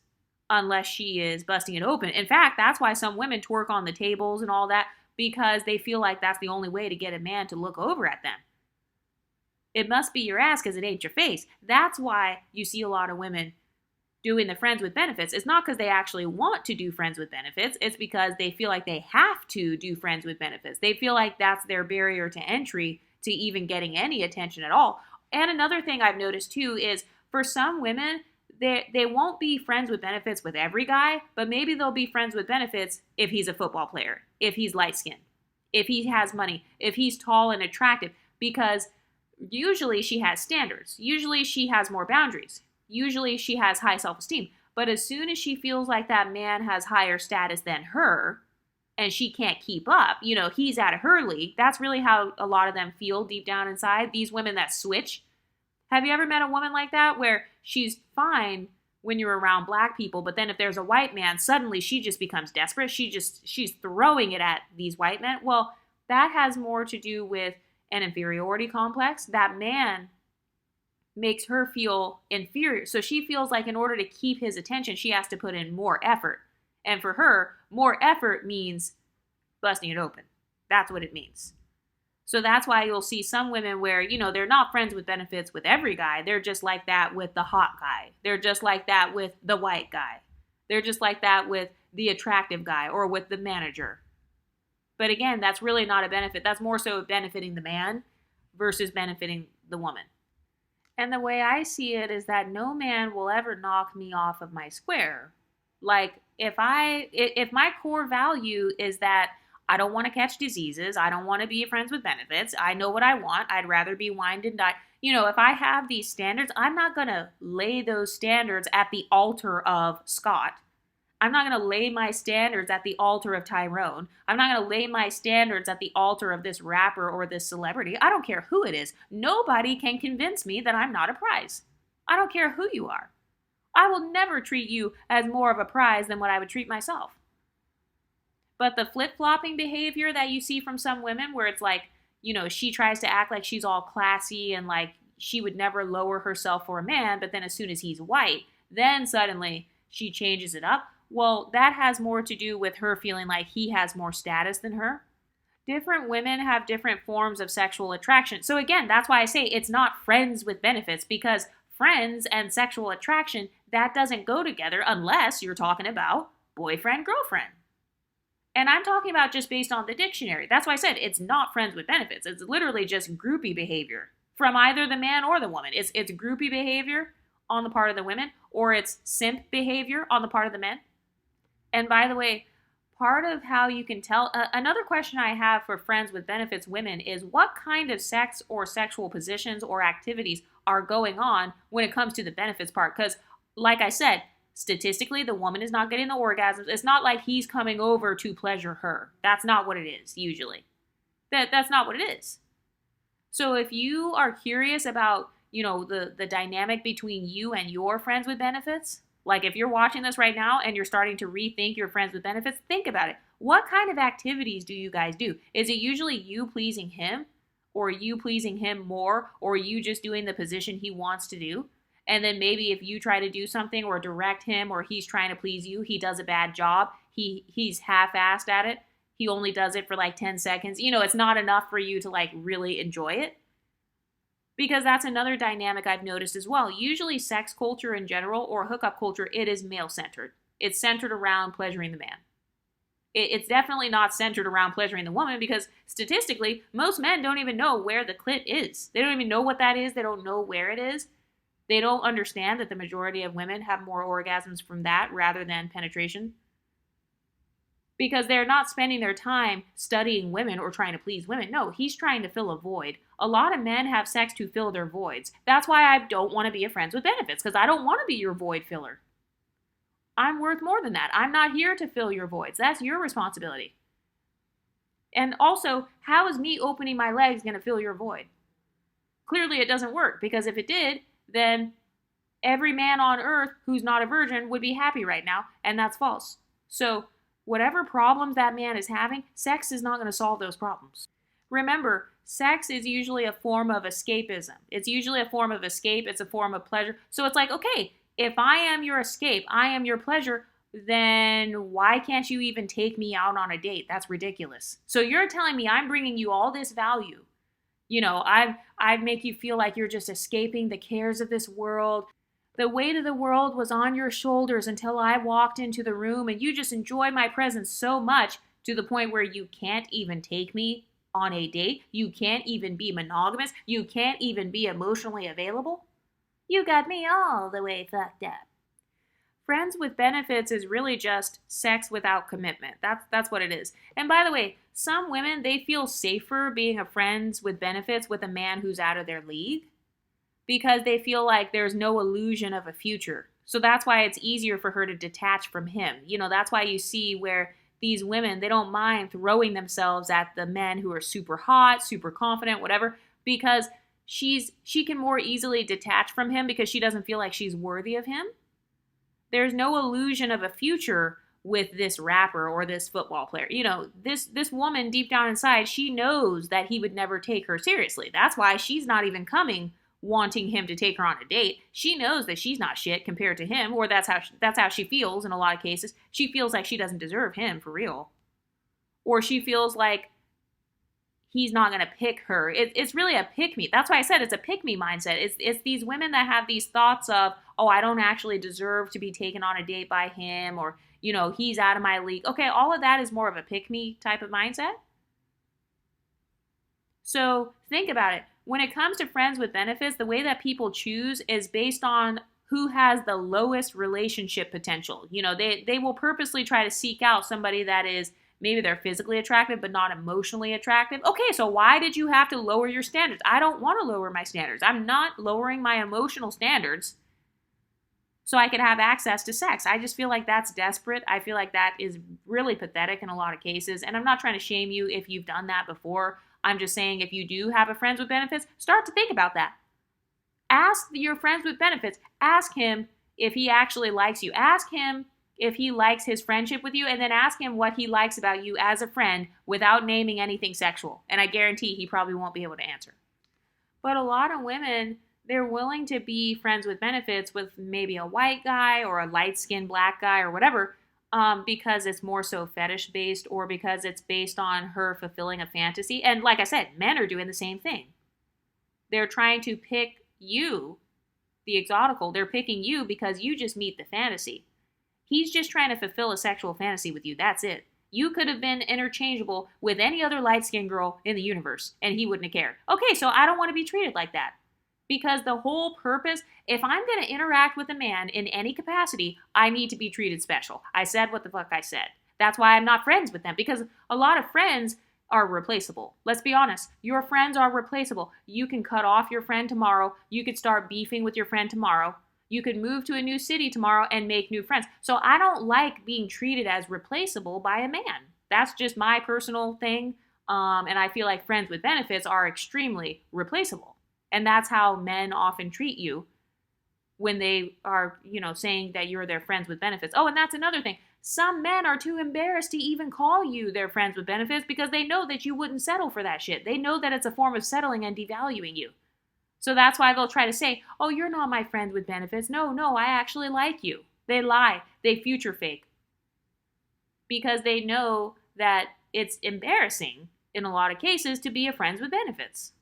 unless she is busting it open. In fact, that's why some women twerk on the tables and all that, because they feel like that's the only way to get a man to look over at them. It must be your ass because it ain't your face. That's why you see a lot of women doing the friends with benefits. It's not because they actually want to do friends with benefits. It's because they feel like they have to do friends with benefits. They feel like that's their barrier to entry to even getting any attention at all. And another thing I've noticed too is for some women, they won't be friends with benefits with every guy, but maybe they'll be friends with benefits if he's a football player, if he's light-skinned, if he has money, if he's tall and attractive, because usually she has standards. Usually she has more boundaries. Usually she has high self-esteem. But as soon as she feels like that man has higher status than her and she can't keep up, he's out of her league. That's really how a lot of them feel deep down inside. These women that switch. Have you ever met a woman like that where she's fine when you're around black people, but then if there's a white man, suddenly she just becomes desperate. She's throwing it at these white men. Well, that has more to do with an inferiority complex. That man makes her feel inferior. So she feels like in order to keep his attention, she has to put in more effort. And for her, more effort means busting it open. That's what it means. So that's why you'll see some women where, they're not friends with benefits with every guy. They're just like that with the hot guy. They're just like that with the white guy. They're just like that with the attractive guy or with the manager. But again, that's really not a benefit. That's more so benefiting the man versus benefiting the woman. And the way I see it is that no man will ever knock me off of my square. Like if my core value is that I don't want to catch diseases. I don't want to be friends with benefits. I know what I want. I'd rather be wined and dined. If I have these standards, I'm not going to lay those standards at the altar of Scott. I'm not going to lay my standards at the altar of Tyrone. I'm not going to lay my standards at the altar of this rapper or this celebrity. I don't care who it is. Nobody can convince me that I'm not a prize. I don't care who you are. I will never treat you as more of a prize than what I would treat myself. But the flip-flopping behavior that you see from some women where it's like, she tries to act like she's all classy and like she would never lower herself for a man, but then as soon as he's white, then suddenly she changes it up. Well, that has more to do with her feeling like he has more status than her. Different women have different forms of sexual attraction. So again, that's why I say it's not friends with benefits, because friends and sexual attraction, that doesn't go together unless you're talking about boyfriend, girlfriend. And I'm talking about just based on the dictionary. That's why I said it's not friends with benefits. It's literally just groupie behavior from either the man or the woman. It's groupie behavior on the part of the women, or it's simp behavior on the part of the men. And by the way, part of how you can tell, another question I have for friends with benefits women is what kind of sex or sexual positions or activities are going on when it comes to the benefits part? Because like I said, statistically, the woman is not getting the orgasms. It's not like he's coming over to pleasure her. That's not what it is, usually. That's not what it is. So if you are curious about, the dynamic between you and your friends with benefits, like if you're watching this right now and you're starting to rethink your friends with benefits, think about it. What kind of activities do you guys do? Is it usually you pleasing him, or you pleasing him more, or you just doing the position he wants to do? And then maybe if you try to do something or direct him or he's trying to please you, he does a bad job. He's half-assed at it. He only does it for like 10 seconds. It's not enough for you to like really enjoy it. Because that's another dynamic I've noticed as well. Usually sex culture in general or hookup culture, it is male-centered. It's centered around pleasuring the man. It's definitely not centered around pleasuring the woman because statistically, most men don't even know where the clit is. They don't even know what that is. They don't know where it is. They don't understand that the majority of women have more orgasms from that rather than penetration. Because they're not spending their time studying women or trying to please women. No, he's trying to fill a void. A lot of men have sex to fill their voids. That's why I don't want to be a friends with benefits, because I don't want to be your void filler. I'm worth more than that. I'm not here to fill your voids. That's your responsibility. And also, how is me opening my legs going to fill your void? Clearly it doesn't work, because if it did, then every man on earth who's not a virgin would be happy right now, and that's false. So whatever problems that man is having, sex is not going to solve those problems. Remember, sex is usually a form of escapism. It's usually a form of escape. It's a form of pleasure. So it's like, okay, if I am your escape, I am your pleasure, then why can't you even take me out on a date? That's ridiculous. So you're telling me I'm bringing you all this value. I make you feel like you're just escaping the cares of this world. The weight of the world was on your shoulders until I walked into the room, and you just enjoy my presence so much to the point where you can't even take me on a date. You can't even be monogamous. You can't even be emotionally available. You got me all the way fucked up. Friends with benefits is really just sex without commitment. That's what it is. And by the way, some women, they feel safer being a friends with benefits with a man who's out of their league because they feel like there's no illusion of a future. So that's why it's easier for her to detach from him. That's why you see where these women, they don't mind throwing themselves at the men who are super hot, super confident, whatever, because she can more easily detach from him because she doesn't feel like she's worthy of him. There's no illusion of a future with this rapper or this football player. This woman deep down inside, she knows that he would never take her seriously. That's why she's not even coming wanting him to take her on a date. She knows that she's not shit compared to him, or that's how she feels in a lot of cases. She feels like she doesn't deserve him for real. Or she feels like he's not going to pick her. It's really a pick me. That's why I said it's a pick me mindset. It's these women that have these thoughts of, oh, I don't actually deserve to be taken on a date by him, or, he's out of my league. Okay, all of that is more of a pick me type of mindset. So think about it. When it comes to friends with benefits, the way that people choose is based on who has the lowest relationship potential. They will purposely try to seek out somebody that is, maybe they're physically attractive, but not emotionally attractive. Okay, so why did you have to lower your standards? I don't want to lower my standards. I'm not lowering my emotional standards so I could have access to sex. I just feel like that's desperate. I feel like that is really pathetic in a lot of cases. And I'm not trying to shame you if you've done that before. I'm just saying if you do have a friends with benefits, start to think about that. Ask your friends with benefits. Ask him if he actually likes you. Ask him if he likes his friendship with you, and then ask him what he likes about you as a friend without naming anything sexual. And I guarantee he probably won't be able to answer. But a lot of women, they're willing to be friends with benefits with maybe a white guy or a light-skinned black guy or whatever, because it's more so fetish-based, or because it's based on her fulfilling a fantasy. And like I said, men are doing the same thing. They're trying to pick you, the exotical. They're picking you because you just meet the fantasy. He's just trying to fulfill a sexual fantasy with you. That's it. You could have been interchangeable with any other light-skinned girl in the universe, and he wouldn't have cared. Okay, so I don't want to be treated like that. Because the whole purpose, if I'm going to interact with a man in any capacity, I need to be treated special. I said what the fuck I said. That's why I'm not friends with them, because a lot of friends are replaceable. Let's be honest. Your friends are replaceable. You can cut off your friend tomorrow. You could start beefing with your friend tomorrow. You could move to a new city tomorrow and make new friends. So I don't like being treated as replaceable by a man. That's just my personal thing. And I feel like friends with benefits are extremely replaceable. And that's how men often treat you when they are, saying that you're their friends with benefits. Oh, and that's another thing. Some men are too embarrassed to even call you their friends with benefits because they know that you wouldn't settle for that shit. They know that it's a form of settling and devaluing you. So that's why they'll try to say, oh, you're not my friend with benefits. No, I actually like you. They lie. They future fake. Because they know that it's embarrassing in a lot of cases to be a friends with benefits.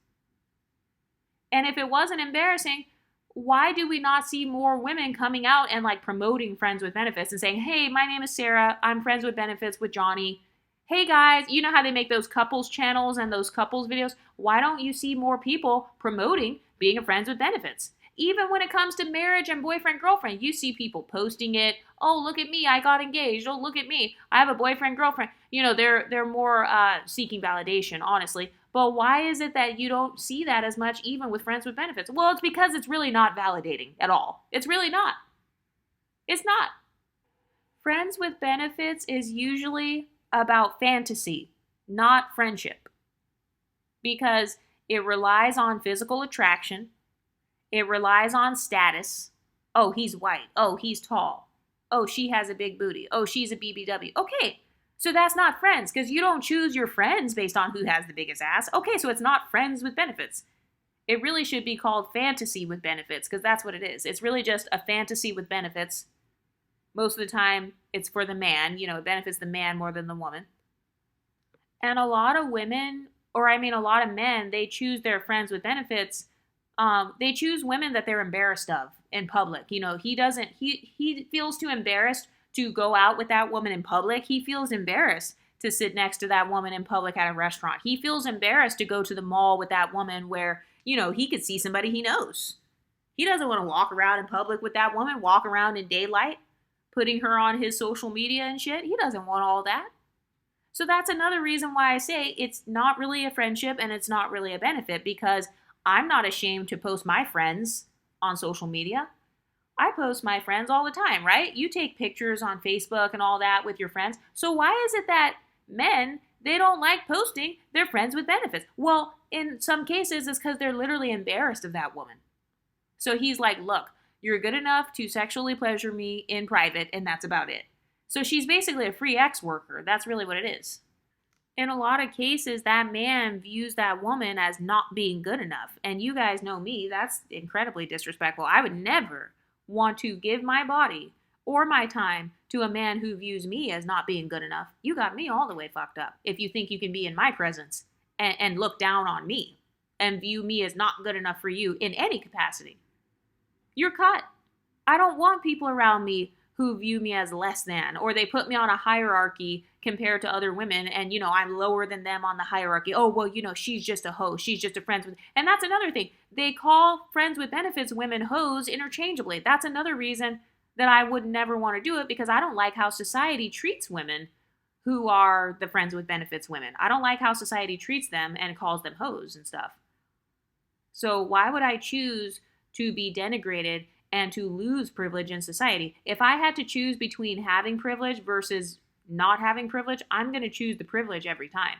And if it wasn't embarrassing, why do we not see more women coming out and promoting friends with benefits and saying, hey, my name is Sarah. I'm friends with benefits with Johnny. Hey guys, you know how they make those couples channels and those couples videos? Why don't you see more people promoting being a friends with benefits? Even when it comes to marriage and boyfriend, girlfriend, you see people posting it. Oh, look at me, I got engaged. Oh, look at me, I have a boyfriend, girlfriend. They're more seeking validation, honestly. But why is it that you don't see that as much even with friends with benefits? Well, it's because it's really not validating at all. It's really not. It's not. Friends with benefits is usually about fantasy, not friendship. Because it relies on physical attraction. It relies on status. Oh, he's white. Oh, he's tall. Oh, she has a big booty. Oh, she's a BBW. Okay, so that's not friends, because you don't choose your friends based on who has the biggest ass. Okay, so it's not friends with benefits. It really should be called fantasy with benefits, because that's what it is. It's really just a fantasy with benefits. Most of the time, it's for the man. It benefits the man more than the woman. And a lot of women, a lot of men, they choose their friends with benefits. They choose women that they're embarrassed of in public. He feels too embarrassed to go out with that woman in public. He feels embarrassed to sit next to that woman in public at a restaurant. He feels embarrassed to go to the mall with that woman where, he could see somebody he knows. He doesn't want to walk around in public with that woman, walk around in daylight, putting her on his social media and shit. He doesn't want all that. So that's another reason why I say it's not really a friendship and it's not really a benefit, because I'm not ashamed to post my friends on social media. I post my friends all the time, right? You take pictures on Facebook and all that with your friends. So why is it that men, they don't like posting their friends with benefits? Well, in some cases, it's because they're literally embarrassed of that woman. So he's like, look, you're good enough to sexually pleasure me in private, and that's about it. So she's basically a free ex worker. That's really what it is. In a lot of cases, that man views that woman as not being good enough. And you guys know me, that's incredibly disrespectful. I would never want to give my body or my time to a man who views me as not being good enough. You got me all the way fucked up if you think you can be in my presence and look down on me and view me as not good enough for you in any capacity. You're cut. I don't want people around me who view me as less than, or they put me on a hierarchy compared to other women, and I'm lower than them on the hierarchy. Oh, well, she's just a hoe. She's just a friends with. And that's another thing. They call friends with benefits women hoes interchangeably. That's another reason that I would never want to do it, because I don't like how society treats women who are the friends with benefits women. I don't like how society treats them and calls them hoes and stuff. So why would I choose to be denigrated and to lose privilege in society? If I had to choose between having privilege versus not having privilege, I'm going to choose the privilege every time.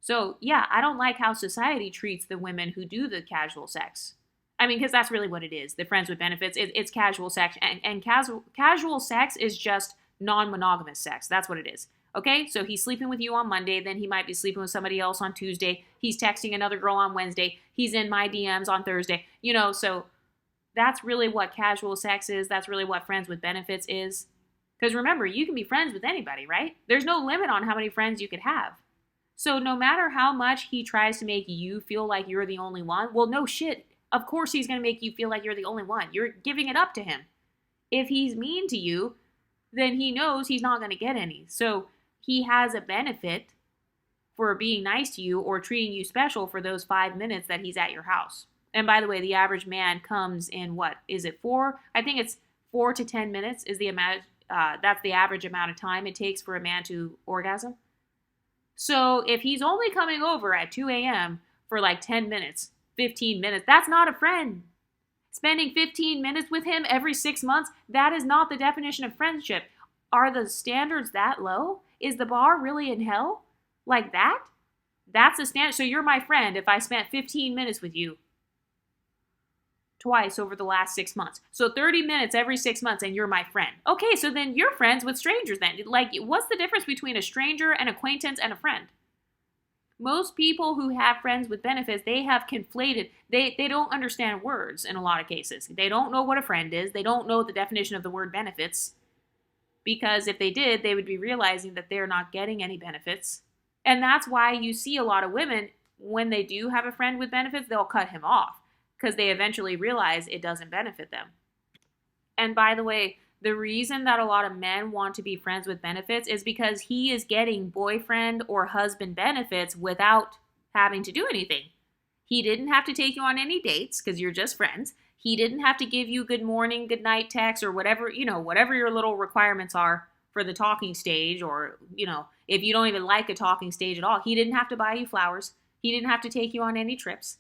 So yeah, I don't like how society treats the women who do the casual sex. I mean, because that's really what it is. The friends with benefits, it's casual sex, and casual sex is just non-monogamous sex. That's what it is. Okay, so he's sleeping with you on Monday, then he might be sleeping with somebody else on Tuesday. He's texting another girl on Wednesday. He's in my DMs on Thursday. So that's really what casual sex is. That's really what friends with benefits is. Because remember, you can be friends with anybody, right? There's no limit on how many friends you could have. So no matter how much he tries to make you feel like you're the only one, well, no shit. Of course he's going to make you feel like you're the only one. You're giving it up to him. If he's mean to you, then he knows he's not going to get any. So he has a benefit for being nice to you or treating you special for those 5 minutes that he's at your house. And by the way, the average man comes in what? Is it 4? I think it's 4 to 10 minutes is the amount. That's the average amount of time it takes for a man to orgasm. So if he's only coming over at 2 a.m. for like 10 minutes, 15 minutes, that's not a friend. Spending 15 minutes with him every 6 months, that is not the definition of friendship. Are the standards that low? Is the bar really in hell? Like that? That's the standard. So you're my friend if I spent 15 minutes with you twice over the last 6 months. So 30 minutes every 6 months and you're my friend. Okay, so then you're friends with strangers then. Like, what's the difference between a stranger, an acquaintance, and a friend? Most people who have friends with benefits, they have conflated. They don't understand words in a lot of cases. They don't know what a friend is. They don't know the definition of the word benefits. Because if they did, they would be realizing that they're not getting any benefits. And that's why you see a lot of women, when they do have a friend with benefits, they'll cut him off because they eventually realize it doesn't benefit them. And by the way, the reason that a lot of men want to be friends with benefits is because he is getting boyfriend or husband benefits without having to do anything. He didn't have to take you on any dates because you're just friends. He didn't have to give you good morning, good night text or whatever, whatever your little requirements are for the talking stage, or, if you don't even like a talking stage at all, he didn't have to buy you flowers. He didn't have to take you on any trips.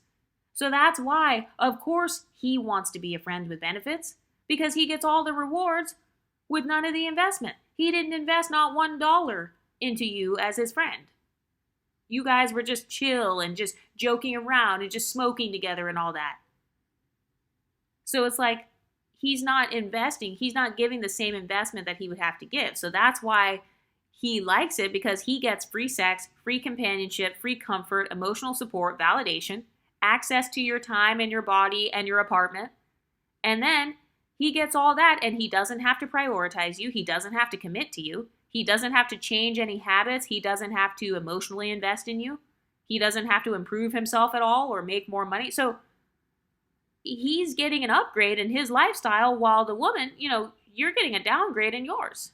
So that's why, of course, he wants to be a friend with benefits, because he gets all the rewards with none of the investment. He didn't invest not $1 into you as his friend. You guys were just chill and just joking around and just smoking together and all that. So it's like, he's not investing. He's not giving the same investment that he would have to give. So that's why he likes it, because he gets free sex, free companionship, free comfort, emotional support, validation, access to your time and your body and your apartment. And then he gets all that, and he doesn't have to prioritize you. He doesn't have to commit to you. He doesn't have to change any habits. He doesn't have to emotionally invest in you. He doesn't have to improve himself at all or make more money. So he's getting an upgrade in his lifestyle, while the woman, you're getting a downgrade in yours.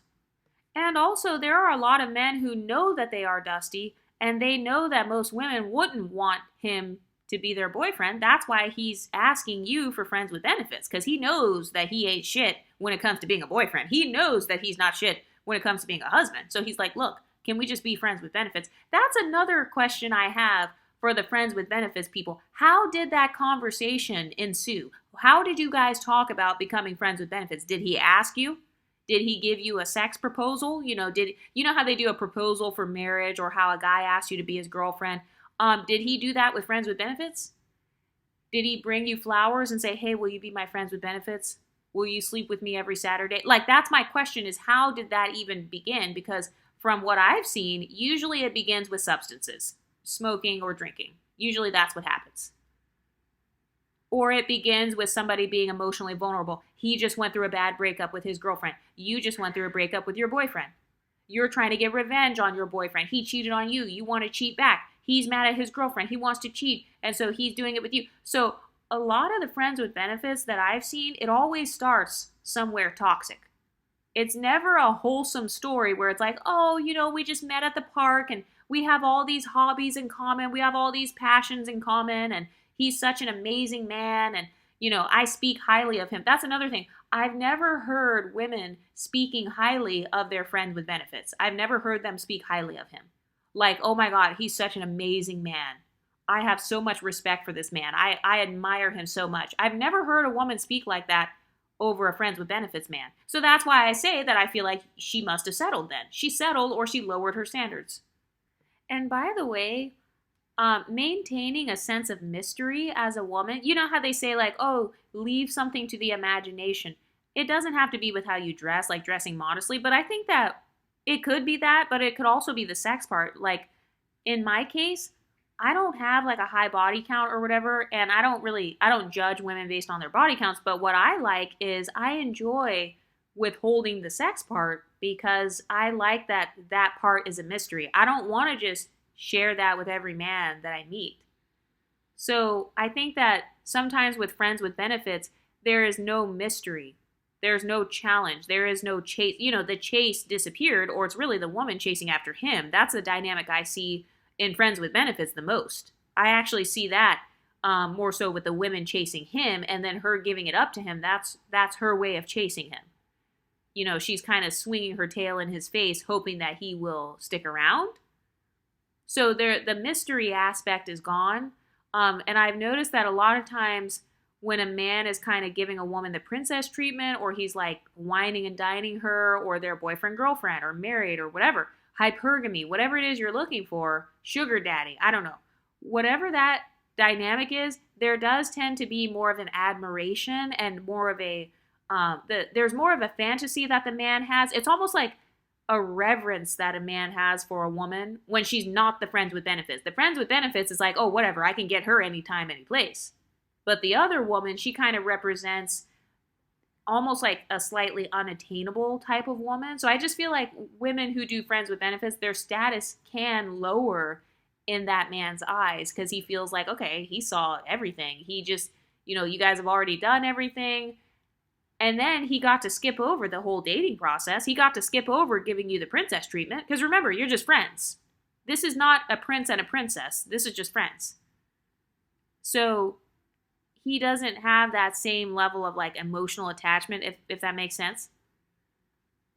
And also, there are a lot of men who know that they are dusty, and they know that most women wouldn't want him to be their boyfriend. That's why he's asking you for friends with benefits, because he knows that he ain't shit when it comes to being a boyfriend. He knows that he's not shit when it comes to being a husband. So he's like, look, can we just be friends with benefits? That's another question I have for the friends with benefits people. How did that conversation ensue? how did you guys talk about becoming friends with benefits? Did he ask you? Did he give you a sex proposal? Did you know how they do a proposal for marriage, or how a guy asks you to be his girlfriend? Did he do that with friends with benefits? Did he bring you flowers and say, "Hey, will you be my friends with benefits? Will you sleep with me every Saturday?" Like, that's my question, is how did that even begin? Because from what I've seen, usually it begins with substances, smoking or drinking. Usually that's what happens. Or it begins with somebody being emotionally vulnerable. He just went through a bad breakup with his girlfriend. You just went through a breakup with your boyfriend. You're trying to get revenge on your boyfriend. He cheated on you. You want to cheat back. He's mad at his girlfriend. He wants to cheat. And so he's doing it with you. So a lot of the friends with benefits that I've seen, it always starts somewhere toxic. It's never a wholesome story where it's like, oh, we just met at the park and we have all these hobbies in common. We have all these passions in common, and he's such an amazing man, and I speak highly of him. That's another thing. I've never heard women speaking highly of their friend with benefits. I've never heard them speak highly of him. Like, oh my God, he's such an amazing man. I have so much respect for this man. I admire him so much. I've never heard a woman speak like that over a friends with benefits man. So that's why I say that I feel like she must have settled then. She settled, or she lowered her standards. And by the way, maintaining a sense of mystery as a woman, you know how they say, like, oh, leave something to the imagination. It doesn't have to be with how you dress, like dressing modestly, but I think that it could be that, but it could also be the sex part. Like, in my case, I don't have like a high body count or whatever, and I don't judge women based on their body counts, but what I like is I enjoy withholding the sex part because I like that part is a mystery. I don't want to just share that with every man that I meet. So I think that sometimes with friends with benefits, there is no mystery. There's no challenge. There is no chase. The chase disappeared, or it's really the woman chasing after him. That's the dynamic I see in friends with benefits the most. I actually see that more so with the women chasing him, and then her giving it up to him. That's her way of chasing him. She's kind of swinging her tail in his face, hoping that he will stick around. So the mystery aspect is gone. And I've noticed that a lot of times when a man is kind of giving a woman the princess treatment, or he's like whining and dining her, or their boyfriend, girlfriend, or married, or whatever, hypergamy, whatever it is you're looking for, sugar daddy, I don't know. Whatever that dynamic is, there does tend to be more of an admiration and more of there's more of a fantasy that the man has. It's almost like a reverence that a man has for a woman when she's not the friends with benefits. The friends with benefits is like, oh, whatever, I can get her anytime, any place. But the other woman, she kind of represents almost like a slightly unattainable type of woman. So I just feel like women who do friends with benefits, their status can lower in that man's eyes because he feels like, okay, he saw everything. He just, you guys have already done everything. And then he got to skip over the whole dating process. He got to skip over giving you the princess treatment. Because remember, you're just friends. This is not a prince and a princess. This is just friends. So he doesn't have that same level of like emotional attachment, if that makes sense.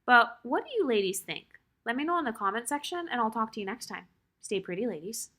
But what do you ladies think? Let me know in the comment section, and I'll talk to you next time. Stay pretty, ladies.